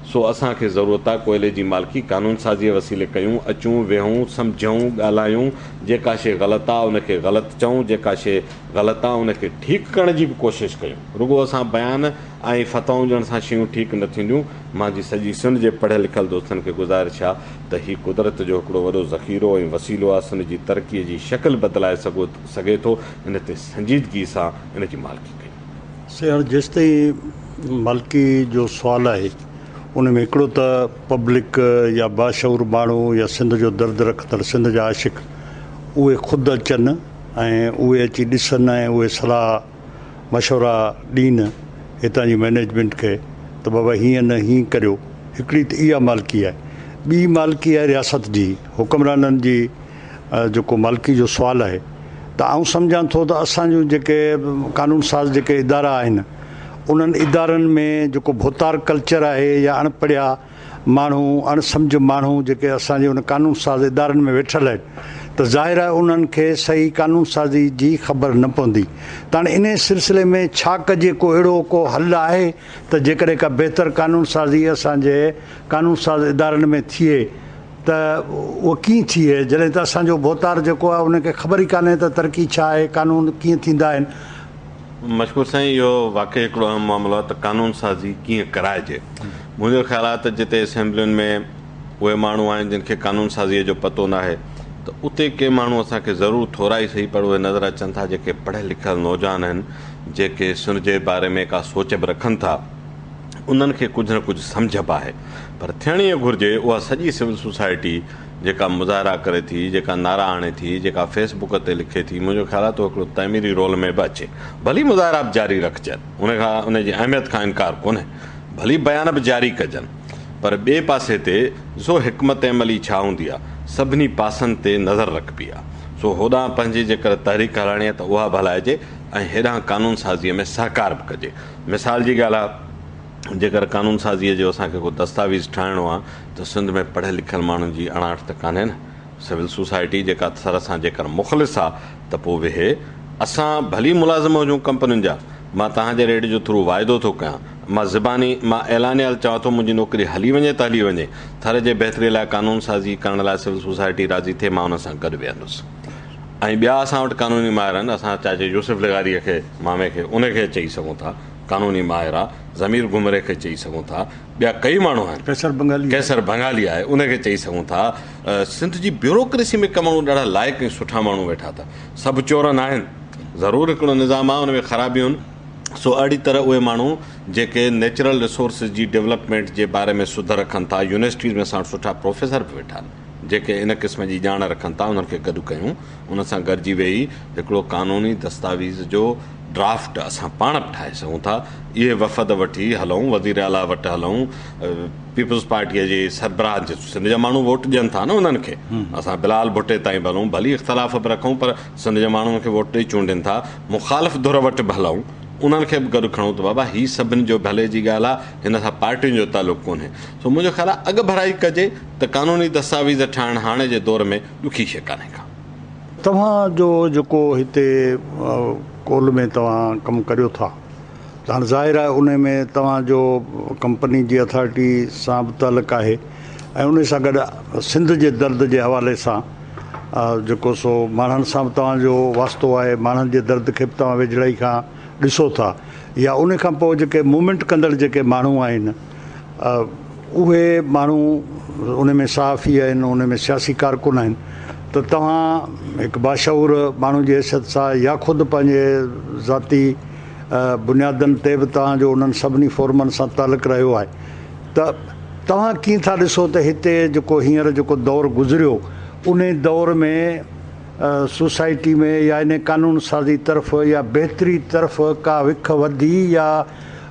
सो असांखे ज़रूरत आहे कोयले जी मालिकी कानून साज़ीअ वसीले कयूं, अचूं वेहूं सम्झूं ॻाल्हायूं, जेका शइ ग़लति आहे उनखे ग़लति चऊं, जेका शइ ग़लति आहे उनखे ठीकु करण जी बि कोशिशि कयूं। रुॻो असां बयान ऐं फ़तवाऊं ॾियण सां शयूं ठीकु न थींदियूं। मुंहिंजी सॼी सिंध जे पढ़ियल लिखियल दोस्तनि खे गुज़ारिश आहे त हीउ कुदरत जो हिकिड़ो वॾो ज़ख़ीरो ऐं वसीलो आहे, सिंध जी तरक़ीअ जी शकिल बदिलाए सघे थो। इन ते संजीदगी सां इन जी मालिकी कयूं। से जेसि ताईं मालिकी जो सुवालु आहे उन में हिकिड़ो त पब्लिक या बाशऊर माण्हू या सिंध जो दर्द रखंदड़ सिंध जा आशिक उहे ख़ुदि अचनि ऐं उहे अची ॾिसनि ऐं उहे सलाह मशवरा ॾीनि हितां जी मैनेजमेंट खे त बाबा हीअं न हीअं करियो। हिकिड़ी त इहा मालिकी आहे। ॿी मालिकी आहे रियासत जी, हुकमराननि जी जेको मालिकी जो सुवालु आहे त आउं सम्झां थो त असांजूं जेके कानून साज़ जेके इदारा आहिनि उन्हनि इदारनि में जेको भोतार कल्चर आहे या अणपढ़िया माण्हू अणसम्झ माण्हू जेके असांजे उन कानून साज़ इदारनि में वेठल आहिनि त ज़ाहिर आहे उन्हनि खे सही कानून साज़ी जी ख़बर न पवंदी। त हाणे इन सिलसिले में छा कजे, को अहिड़ो को हल आहे त जेकॾहिं का बहितर कानून साज़ी असांजे कानून साज़ इदारनि में थिए त उहो कीअं थिए, जॾहिं त असांजो भोतार जेको आहे उनखे ख़बर ई कान्हे त तरक़ी छा आहे, कानून कीअं थींदा आहिनि। मशकूर साईं, इहो वाक़ई हिकिड़ो अहम मामिलो आहे त कानून साज़ी कीअं कराइजे। मुंहिंजो ख़्यालु आहे त जिते असेंबलियुनि में उहे माण्हू आहिनि जिन खे कानून साज़ीअ जो पतो न आहे त उते के माण्हू असांखे ज़रूरु थोरा ई सही पर उहे नज़र अचनि था जेके पढ़ियल लिखियल नौजवान आहिनि, जेके सिंध जे बारे में का सोच बि रखनि था, उन्हनि खे कुझु न कुझु सम्झ बि आहे। पर थियणी घुरिजे उहा सॼी सिविल सोसाइटी जेका मुज़ाहिरा करे थी, जेका नारा आणे थी, जेका फेसबुक ते लिखे थी, मुंहिंजो ख़्यालु आहे त हिकिड़ो तइमीरी रोल में बि अचे। भली मुज़ाहिरा बि जारी रखजनि, उनजी अहमियत खां इनकार कोन्हे, भली बयान बि जारी कजनि, पर ॿिए पासे ते ॾिसो हिकमत अमली छा हूंदी आहे, सभिनी पासनि ते नज़र रखबी आहे। सो होॾां पंहिंजी जेकर तहरीक हलाइणी आहे त उहा बि हलाइजे ऐं हेॾां कानून साज़ीअ में सहकार बि कजे। मिसाल जी ॻाल्हि आहे, जेकर कानून साज़ीअ जो असांखे को दस्तावेज़ ठाहिणो आहे त सिंध में पढ़ियल लिखियल माण्हुनि जी अणाट त कान्हे न। सिविल सोसाइटी जेका सर सां जेकर मुख़लिस आहे त पोइ वेहे, असां भली मुलाज़िम हुजूं कंपनियुनि जा, मां तव्हांजे रेडियो जे थ्रू वाइदो थो कयां, मां ज़बानी मां ऐलानियल चवां थो मुंहिंजी नौकिरी हली वञे त हली वञे, थर जे बहितरी लाइ कानून साज़ी करण लाइ सिविल सोसाइटी राज़ी थिए, मां उन सां गॾु वेहंदुसि। ऐं ॿिया असां वटि कानूनी माहिर आहिनि, असां चाहे यूसुफ लिगारीअ खे मामे खे उनखे चई सघूं था कानूनी माहिर आहे, ज़मीर गुमरे खे चई सघूं था, ॿिया कई माण्हू आहिनि, कैसर बंगाली आहे उनखे चई सघूं था। सिंध जी ब्यूरोक्रेसी में के माण्हू ॾाढा लाइक़ु ऐं सुठा माण्हू वेठा था, सभु चोर न आहिनि, ज़रूरु हिकिड़ो निज़ाम आहे उन में ख़राबियूं आहिनि। सो अहिड़ी तरह उहे माण्हू जेके नेचुरल रिसोर्सिस जी डेवलपमेंट जे बारे में सुध रखनि था, यूनिवर्सिटीज़ में असां सुठा प्रोफेसर बि वेठा आहिनि जेके इन क़िस्म जी ॼाण रखनि था, उन्हनि खे गॾु कयूं, उन सां गॾिजी वेही हिकिड़ो कानूनी दस्तावेज़ जो ड्राफ्ट असां पाण बि ठाहे सघूं था। इहे वफ़द वठी हलूं, वज़ीर आला वटि हलूं, पीपल्स पार्टीअ जे सरबराह जे सिंध जा माण्हू वोट ॾियनि था न उन्हनि खे, असां बिलाल भुट्टे ताईं बि हलूं, भली इख़्तिलाफ़ बि रखूं पर सिंध जे माण्हुनि खे वोट ॾेई चूंडनि था, मुख़ालिफ़ धुर वटि बि हलूं, उन्हनि खे बि गॾु खणूं त बाबा हीअ सभिनी जो भले जी ॻाल्हि आहे, हिन सां पार्टियुनि जो तालुक़ु कोन्हे। सो मुंहिंजो ख़्यालु आहे अॻु भराई कजे त कानूनी दस्तावेज़ ठाहिणु हाणे जे दौर में ॾुखी शइ कान्हे का। तव्हांजो जेको हिते कोल में तव्हां कमु करियो था त हाणे ज़ाहिर आहे उन में तव्हांजो कंपनी जी अथॉरिटी सां बि तालुक़ु आहे ऐं उन सां गॾु सिंध जे दर्द जे हवाले सां जेको सो माण्हुनि सां बि तव्हांजो वास्तो आहे, माण्हुनि जे दर्द खे बि तव्हां वेझड़ाई खां ॾिसो था, या उन खां पोइ जेके मूवमेंट कंदड़ जेके माण्हू आहिनि उहे माण्हू उन में सहाफ़ी आहिनि, उन में सियासी कारकुन आहिनि, त तव्हां हिकु बाशऊर माण्हू जी हैसियत सां या ख़ुदि पंहिंजे ज़ाती बुनियादनि ते बि तव्हांजो उन्हनि सभिनी फोरमनि सां तालुक़ु रहियो आहे, त तव्हां कीअं था ॾिसो त हिते जेको हींअर जेको दौरु गुज़रियो उन दौर में सोसाइटी में या इन कानून साज़ी तरफ़ या बहितरी तरफ़ का विख वधी या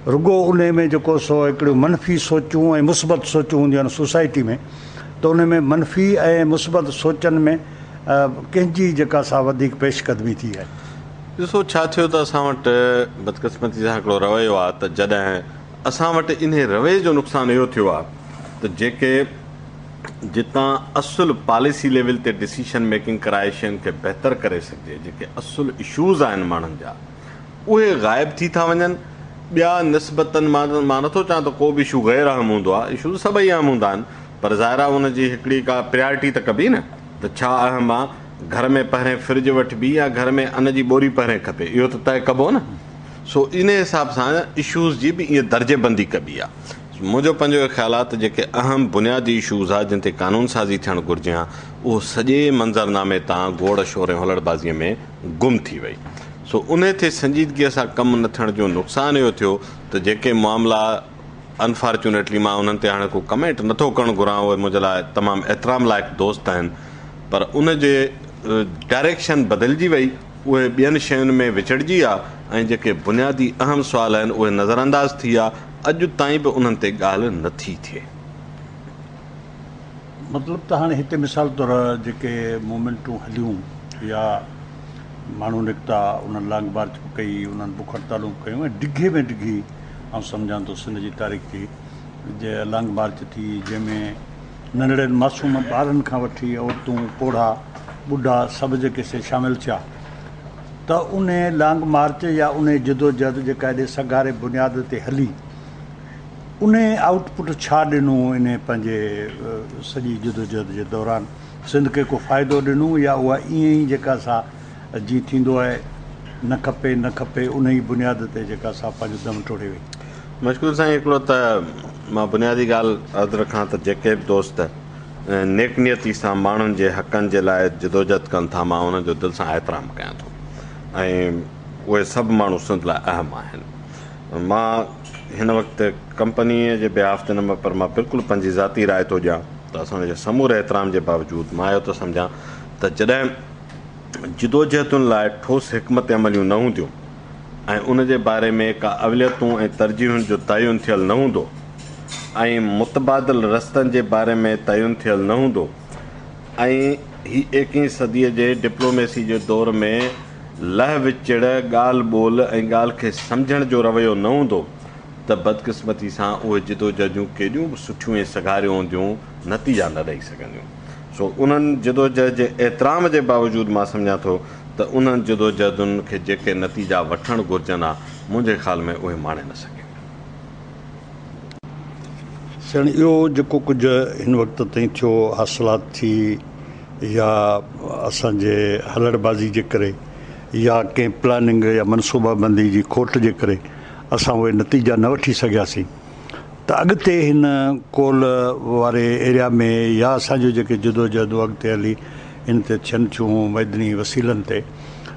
रुॻो उन में जेको सो हिकिड़ियूं मनफ़ी सोचूं ऐं मुस्बत सोचूं हूंदियूं आहिनि सोसाइटी में, त उन में मनफ़ी ऐं मुस्बत सोचनि में कंहिंजी जेका सा वधीक पेशकदमी थी आहे? ॾिसो छा थियो त असां वटि बदकिस्मती सां हिकिड़ो रवैयो आहे त जॾहिं असां वटि इन रवैये जो नुक़सानु इहो थियो आहे त जेके जितां असुलु पॉलिसी लेवल ते डिसीशन मेकिंग कराए शयुनि खे बहितर करे सघिजे, जेके असुलु इशूज़ आहिनि माण्हुनि जा उहे ग़ाइबु थी था वञनि ॿिया निस्बतनि मां नथो चवां त को बि इशू गैर अहम हूंदो आहे, इशू सभई अहम हूंदा आहिनि, पर ज़ाहिर आहे उनजी हिकिड़ी का प्रायोरिटी त कबी न, त छा अहम आहे, घर में पहिरें फ्रिज वठिबी या घर में अन्न जी ॿोरी पहिरें खपे, इहो त तइ कबो न। सो इन हिसाब सां इशूज़ जी बि ईअं दर्जेबंदी कबी आहे। मुंहिंजो पंहिंजो ख़्यालु आहे त जेके अहम बुनियादी इशूज़ आहे जिन ते कानून साज़ी थियणु घुरिजे हा, उहो सॼे मंज़रनामे तां गोड़ शोर ऐं हुलड़बाज़ीअ में गुम थी वई। सो उन ते संजीदगीअ सां कमु न थियण जो नुक़सानु इहो थियो त जेके मामला अनफॉर्चुनेटली मां उन्हनि ते हाणे को कमेंट नथो करणु घुरां, उहे मुंहिंजे लाइ तमामु एतिराम लाइक़ु दोस्त आहिनि, पर उन जे डायरेक्शन बदिलजी वई, उहे ॿियनि शयुनि में विछड़जी आहे, ऐं जेके बुनियादी अहम सुवाल आहिनि उहे नज़रअंदाज़ थी विया, अॼु ताईं बि उन्हनि ते ॻाल्हि नथी थिए। मतिलबु त हाणे हिते मिसाल तौरु जेके मूवमेंटूं हलियूं या माण्हू निकिता, उन्हनि लॉन्ग मार्च कई, उन्हनि बुख हड़तालूं कयूं, ऐं डिघे में डिघी ऐं सम्झां थो सिंध जी तारीख़ जी जे लॉन्ग मार्च थी, जंहिंमें नंढड़े मासूम ॿारनि खां वठी औरतूं, पोढ़ा, ॿुढा सभु जेके से शामिलु थिया, त उन लॉन्ग मार्च या उन जदोजहद जेका हेॾे सगारे बुनियाद ते हली, उन आउटपुट छा ॾिनो इन पंहिंजे सॼी जदोजहद जे दौरान? सिंध खे को फ़ाइदो ॾिनो या उहा ईअं ई जेका सा जीअं थींदो आहे न खपे न खपे उन ई बुनियाद ते जेका सा पंहिंजो दम टोड़े वई? मशकूर साईं, हिकिड़ो त मां बुनियादी ॻाल्हि अर्ज़ु रखां त जेके बि दोस्त नेकनियती सां माण्हुनि जे हक़नि जे लाइ जदोजहद कनि था, मां उन्हनि जो दिलि सां एतिराम कयां थो, ऐं उहे सभु माण्हू सिंध लाइ अहम आहिनि। मां हिन वक़्तु कंपनीअ जे बिहाफ़ ते न, पर मां बिल्कुलु पंहिंजी ज़ाती राय थो ॾियां त असांजे समूरे एतिराम जे बावजूदि मां इहो थो सम्झां त जॾहिं जदोजहदुनि लाइ ठोस हिकमत अमलियूं न हूंदियूं ऐं उन जे बारे में का अवलियतूं ऐं तरजीहुनि जो तयन थियल न हूंदो, ऐं मुतबादिल रस्तनि जे बारे में तयन थियल न हूंदो, ऐं ही 21वीं सदीअ जे डिप्लोमेसी जे दौर में लह विचड़, ॻाल्हि ॿोल ऐं ॻाल्हि खे सम्झण जो रवैयो न हूंदो, त बदकिस्मती सां उहे जदोजहदूं केॾियूं बि सुठियूं ऐं सगारियूं हूंदियूं, नतीजा न ॾेई सघंदियूं। सो उन्हनि जदोजहद जे एतिराम जे बावजूदि मां सम्झां थो त उन्हनि जदोजहदुनि खे जेके नतीजा वठणु घुरिजनि हा, मुंहिंजे ख़्याल में उहे माणे न सघे। साईं, इहो जेको कुझु हिन वक़्त ताईं थियो, हासिलात थी या असांजे हलड़बाज़ी जे करे या कंहिं प्लानिंग या मनसूबाबंदी जी खोट जे करे असां उहे नतीजा न वठी सघियासीं, त अॻिते हिन कोल वारे एरिया में या असांजूं जेके जदोजहदूं अॻिते हली हिन ते थियनि थियूं मैदनी वसीलनि ते,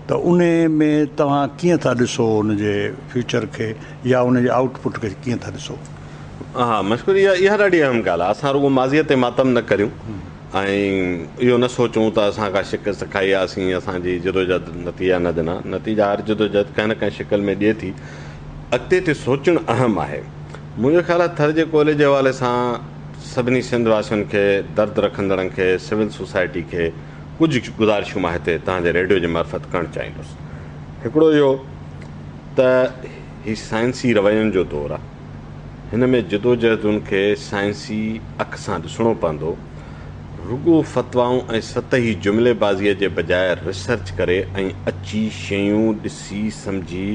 त उन में तव्हां कीअं था ॾिसो उनजे फ्यूचर खे या उनजे आउटपुट खे कीअं था ॾिसो? हा मशकूर, इहा ॾाढी अहम ॻाल्हि आहे। असां रुॻो माज़ीअ ते मातम न करियूं ऐं इहो न सोचूं त असां का शिकस्त खाई आसीं, असांजी जदोजहद नतीजा न ॾिना। नतीजा हर जदोजहद कंहिं न कंहिं शिकल में ॾिए थी। अॻिते ते सोचणु अहम आहे। मुंहिंजो ख़्यालु आहे थर जे कोले जे हवाले सां सभिनी सिंध वासियुनि खे, दर्द रखंदड़नि खे, सिविल सोसाइटी खे कुझु गुज़ारिशूं मां हिते तव्हांजे रेडियो जे मार्फत करणु चाहींदुसि। हिकिड़ो इहो त हीउ साइंसी रवैयनि जो दौरु आहे, हिन में जदोजहदुनि खे साइंसी अख सां ॾिसणो पवंदो। रुॻो फ़तवाऊं ऐं सतही जुमिलेबाज़ीअ जे बजाए रिसर्च करे ऐं अची शयूं ॾिसी सम्झी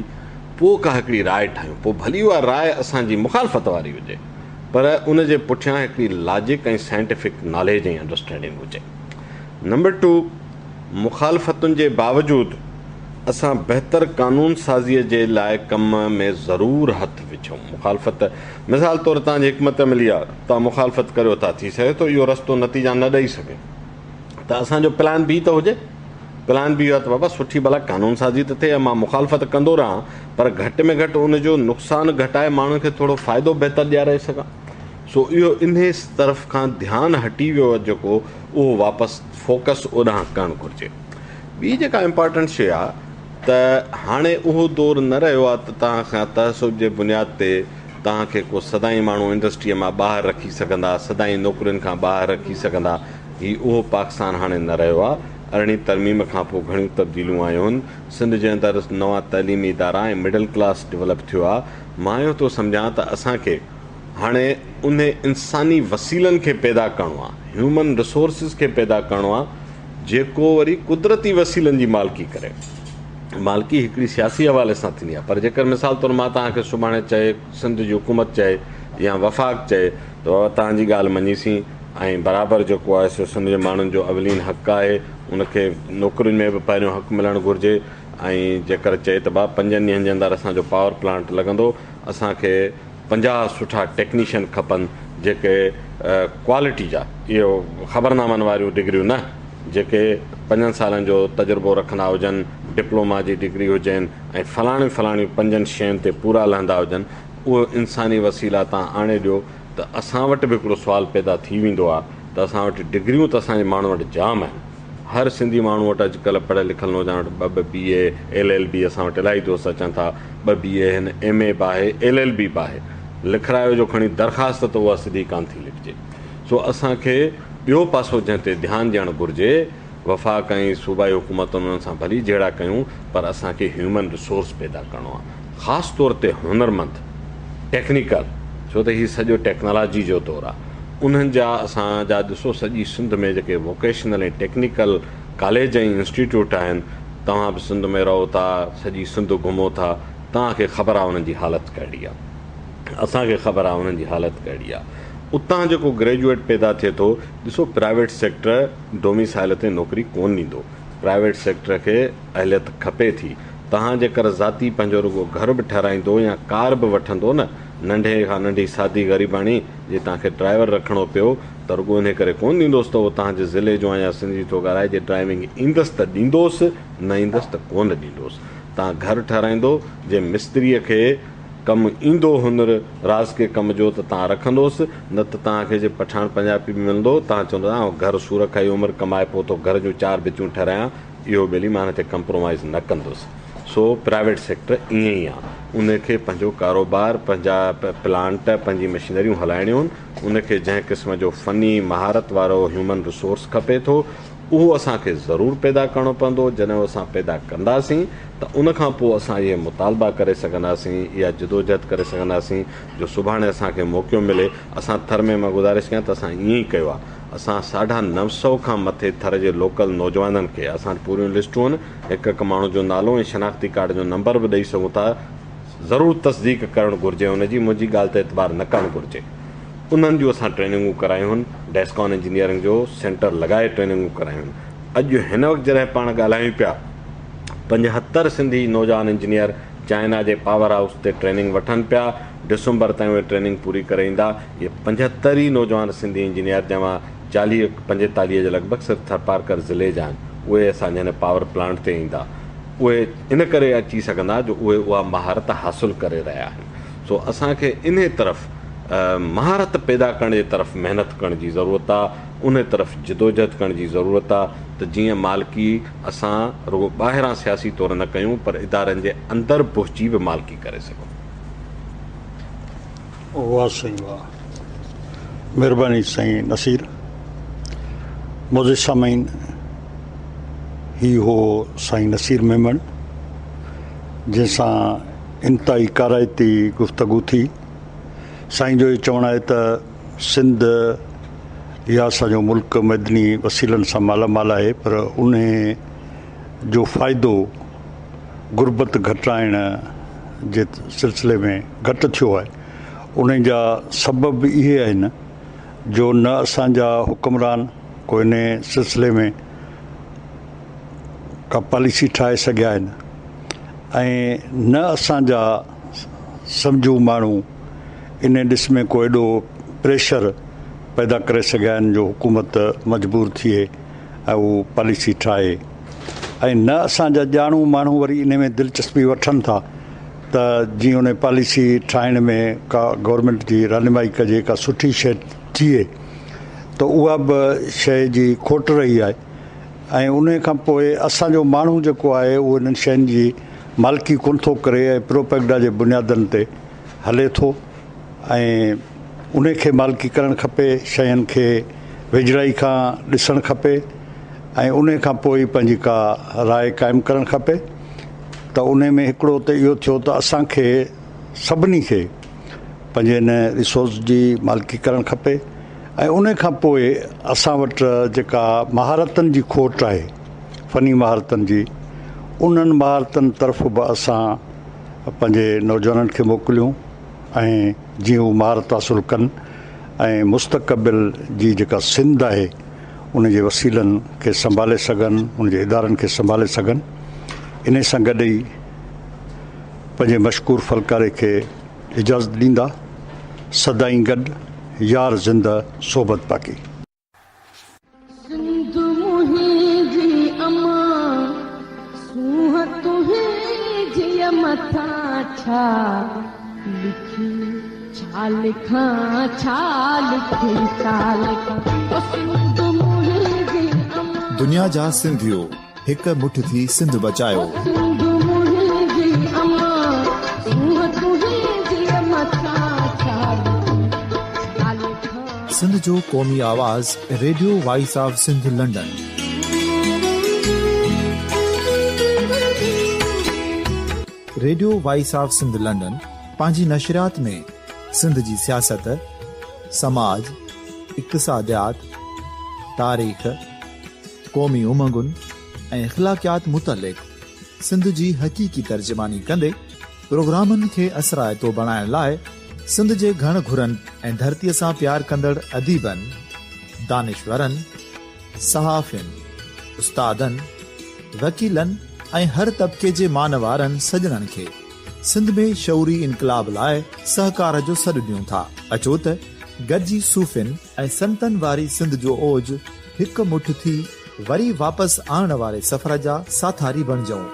पोइ का हिकिड़ी राय ठाहियूं। पोइ भली उहा राय असांजी मुखालफ़त वारी हुजे, पर उन जे पुठियां हिकिड़ी लॉजिक ऐं साइंटिफिक नॉलेज ऐं अंडरस्टैंडिंग हुजे। नंबर 2, मुखालफ़तुनि जे बावजूदि असां बहितर कानून साज़ीअ जे लाइ कम में ज़रूरु हथु विझूं। मुखालफ़त मिसाल तौरु तव्हांजी हिकमत अमली आहे, तव्हां मुखालफ़त करियो था, थी सघे थो इहो रस्तो नतीजा न ॾेई सघे, त असांजो प्लान बी त हुजे। प्लान बी आहे त बाबा सुठी भला कानून साज़ी त थिए, मां मुखालफ़त कंदो रहां, पर घटि में घटि उनजो नुक़सानु घटाए माण्हुनि खे थोरो फ़ाइदो बहितर ॾियारे सघां। सो इहो इन तरफ़ खां ध्यानु हटी वियो आहे जेको, उहो वापसि फोकस ओॾांहुं करणु घुरिजे। ॿी जेका इम्पॉर्टेंट शइ आहे त हाणे उहो दौरु न रहियो आहे त तव्हां खां तहसुब जे बुनियाद ते तव्हांखे को सदाईं माण्हू इंडस्ट्रीअ मां ॿाहिरि रखी सघंदा, सदाईं नौकरियुनि खां ॿाहिरि रखी सघंदा। हीउ उहो पाकिस्तान हाणे न रहियो आहे। अरिड़हीं तरमीम खां पोइ घणियूं तब्दीलियूं आयूं आहिनि। सिंध जे अंदरि नवां तइलीमी इदारा ऐं मिडल क्लास डेवलप थियो आहे। मां इहो थो सम्झां त असांखे हाणे उन इंसानी वसीलनि खे पैदा करिणो आहे, ह्यूमन रिसोर्सिस खे पैदा करिणो आहे, जेको वरी कुदरती वसीलनि जी मालिकी करे। मालिकी हिकिड़ी सियासी हवाले सां थींदी आहे। पर जेकर मिसाल तौरु मां तव्हांखे सुभाणे चए सिंध जी हुकूमत चए या वफ़ाक़ चए त तव्हांजी ॻाल्हि मञीसीं ऐं बराबरि जेको आहे सो सिंध जे माण्हुनि जो अवलीन हक़ु आहे, उनखे नौकरियुनि में बि पहिरियों हक़ु मिलणु घुरिजे। ऐं जेकर चए त 5 ॾींहंनि जे अंदरि असांजो पावर प्लांट लॻंदो, असांखे 50 सुठा टेक्नीशियन खपनि जेके क्वालिटी जा, इहो ख़बरनामनि वारियूं डिग्रियूं न, जेके 5 सालनि जो तजुर्बो रखंदा हुजनि, डिप्लोमा जी डिग्री हुजनि ऐं फलाणियूं 5 शयुनि ते पूरा लहंदा हुजनि, उहो इंसानी वसीला तव्हां आणे ॾियो त असां वटि बि हिकिड़ो सुवालु पैदा थी वेंदो आहे त असां वटि डिग्रियूं त असांजे माण्हू वटि जाम आहिनि। हर सिंधी माण्हू वटि अॼुकल्ह पढ़ियल लिखियल नौजवान वटि 2 BA LLB, असां वटि इलाही दोस्त अचनि था, 2 BA आहिनि, MA बि आहे, LLB बि आहे। लिखायो जो खणी दरख़्वास्त त उहा सिधी कान थी लिखिजे। सो असांखे ॿियो पासो जंहिं ते ध्यानु ॾियणु घुरिजे, वफ़ाक़ ऐं सूबाई हुकूमतुनि उन्हनि सां भली जहिड़ा कयूं, पर असांखे ह्यूमन रिसोर्स पैदा करिणो आहे, ख़ासि तौर ते हुनरमंद, टेक्निकल, छो त हीउ सॼो टेक्नोलॉजी जो दौरु आहे। उन्हनि जा असांजा ॾिसो सॼी सिंध में जेके वोकेशनल ऐं टेक्निकल कॉलेज ऐं इंस्टीट्यूट आहिनि, तव्हां बि सिंध में रहो था, सॼी सिंध घुमो था, तव्हांखे ख़बर आहे उन्हनि जी हालति कहिड़ी आहे, असांखे ख़बर आहे उन्हनि जी हालति कहिड़ी आहे। उतां जेको ग्रेजुएट पैदा थिए थो, ॾिसो प्राइवेट सेक्टर डोमिसाइल ते नौकिरी कोन ॾींदो, प्राइवेट सेक्टर खे अहलियत खपे थी। तव्हां जेकर ज़ाती पंहिंजो रुगो घर बि ठाराईंदो या कार बि वठंदो न, नंढे खां नंढी सादी ग़रीबाणी जे तव्हांखे ड्राइवर रखिणो पियो त रुगो इन करे कोन ॾींदोसि त उहो तव्हांजे ज़िले जो आहियां सिंधी थो ॻाल्हाए, जे ड्राइविंग ईंदसि त ॾींदोसि, न ईंदसि त कोन ॾींदोसि। तव्हां घर ठाराईंदो, जे मिस्त्रीअ खे कमु ईंदो हुनर राज़ के कम जो त तव्हां रखंदोसि, न त तव्हांखे जे पठाण पंजाबी बि मिलंदो, तव्हां चवंदो घर सूर खाई उमिरि कमाए पोइ थो घर जूं 4 बिचूं ठारायां, इहो ॿेली मां हिन ते कंप्रोमाइज़ न कंदुसि। सो प्राइवेट सेक्टर ईअं ई आहे, उनखे पंहिंजो कारोबार, पंहिंजा प्लांट, पंहिंजी मशीनरियूं हलाइणियूं आहिनि, उनखे जंहिं क़िस्म जो फ़नी महारत वारो ह्यूमन रिसोर्स खपे थो, उहो असांखे ज़रूरु पैदा करिणो पवंदो। जॾहिं असां पैदा कंदासीं त उनखां पोइ असां इहे मुतालबा करे सघंदासीं, इहा जदोजहद करे सघंदासीं जो सुभाणे असांखे मौक़ो मिले। असां थर में मां गुज़ारिश कयां त असां ईअं ई कयो आहे, असां 950 खां मथे थर जे लोकल नौजवाननि खे, असां पूरियूं लिस्टूं आहिनि, हिकु माण्हू जो नालो ऐं शनाख़्ती कार्ड जो नंबर बि ॾेई सघूं था, ज़रूरु तस्दीक करणु घुरिजे हुनजी, मुंहिंजी ॻाल्हि ते एतबार न करणु घुरिजे। उन्हनि जूं असां ट्रेनिंगूं करायूं आहिनि, डेस्कॉन इंजीनियरिंग जो सेंटर लॻाए ट्रेनिंगूं करायूं आहिनि। अॼु हिन वक़्तु जॾहिं पाण ॻाल्हायूं पिया, 75 सिंधी नौजवान इंजीनियर चाइना जे पावर हाउस ते ट्रेनिंग वठनि पिया, डिसंबर ताईं उहे ट्रेनिंग पूरी करे ईंदा। इहे 75 ई नौजवान सिंधी इंजीनियर जमा 40-45 जे लॻभॻि सिर्फ़ु थरपारकर ज़िले जा आहिनि, उहे असांजे हिन पावर प्लांट ते ईंदा। उहे इन करे अची सघंदा जो उहे उहा महारत हासिलु करे रहिया आहिनि। सो असांखे इन तरफ़ महारत पैदा करण जे तरफ़ महिनत करण जी ज़रूरत आहे, उन तरफ़ जदोजहद करण जी ज़रूरत आहे त जीअं मालिकी असां रुगो ॿाहिरां सियासी तौरु न कयूं, पर इदारनि जे अंदरि पहुची बि मालिकी करे सघूं। वाह साईं वाह, महिरबानी साईं नसीर। मुझे सामीन, ही हो साईं नसीर मेमन, जंहिंसां इंतिहाई काराइती गुफ़्तगू थी। साईं जो इहो चवणु आहे त सिंध या असांजो मुल्क मदनी वसीलनि सां मालामाल आहे, पर उन जो फ़ाइदो गुरबत घटाइण जे सिलसिले में घटि थियो आहे। उन जा सबब इहे आहिनि जो न असांजा हुकुमरान को इन सिलसिले में का पॉलिसी ठाहे सघिया आहिनि, ऐं न असांजा सम्झू माण्हू इन ॾिस में को एॾो प्रेशर पैदा करे सघिया आहिनि जो हुकूमत मजबूर थिए ऐं उहो पॉलिसी ठाहे। ऐं न असांजा ॼाणू माण्हू वरी इन में दिलचस्पी वठनि था त जीअं उन पॉलिसी ठाहिण में का गवर्नमेंट जी रहनुमाई कजे, का सुठी शइ थिए, त उहा बि शइ जी खोट रही आहे। ऐं उन खां पोइ असांजो माण्हू जेको आहे उहो इन्हनि शयुनि जी मालिकी कोन थो करे ऐं प्रोपेगेंडा जे बुनियादनि ते हले थो, ऐं उन खे मालिकी करणु खपे, शयुनि खे वेझड़ाई खां ॾिसणु खपे, ऐं उन खां पोइ पंहिंजी का राय क़ाइमु करणु खपे। त उन में हिकिड़ो त इहो थियो त असांखे सभिनी खे पंहिंजे इन रिसोर्स जी मालिकी करणु खपे, ऐं उन खां पोइ असां वटि जेका महारतनि जी खोट आहे, फ़नी महारतनि जी, उन्हनि महारतनि तरफ़ बि असां पंहिंजे नौजवाननि खे मोकिलियूं ऐं जीअं उहे महारत हासिलु कनि ऐं मुस्तक़बिल जी जेका सिंध आहे उन जे वसीलनि खे संभाले सघनि, उन जे इदारनि खे संभाले सघनि। इन सां गॾु ई पंहिंजे मशकूर फलकारे खे इजाज़त ॾींदा। सदाईं गॾु, यार ज़िंदा सोबत बाक़ी। सिंध मुंहिंजी अमा सूह तुंहिंजी मथां छा लिखी, छा लिखां छा लिखी, छा लिखां। सिंध मुंहिंजी अमा, दुनिया जा सिंधियो हिक मुठ थी सिंध बचायो। सिंध मुंहिंजी अमा सूह तुंहिंजी मथां छा लिखी, छा लिखां। सिंध जो क़ौमी आवाज़ radio voice of Sindh London. Radio voice of Sindh London पंहिंजी नशरियात में सिंध जी सियासत, समाज, इक़्तिसादियात, तारीख़, क़ौमी उमंगुनि ऐं इख़्लाक़ियात मुतलिक़ सिंध जी हक़ीक़ी तर्जुमानी कंदे प्रोग्रामनि खे असराइतो बणाइण लाइ सिंध जे घण घुरनि ऐं धरतीअ सां प्यार कंदड़ अदीबनि, दानिशवरनि, सहाफ़ियुनि, उस्तादनि, वकीलनि ऐं हर तबिके जे मानवारनि सजणनि खे सिंध में शऊरी इनकलाब लाइ सहकार जो सॾु ॾियूं था। अचो त गॾिजी सूफ़ियुनि ऐं संतनि वारी सिंध जो ओज हिकु मुठ थी वरी वापसि आणण वारे सफ़र जा साथारी बणिजऊं।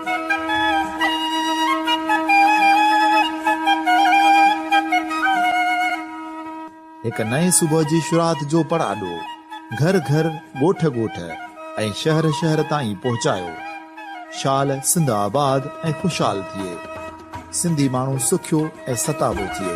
हिकु नए सुबुह जी शुरूआत जो पड़ाॾो घर घर, ॻोठ ॻोठ ऐं शहर शहर ताईं पहुचायो। शाल सिंध आबाद ऐं ख़ुशहाल थिए, सिंधी माण्हू सुखियो ऐं सताबो थिए।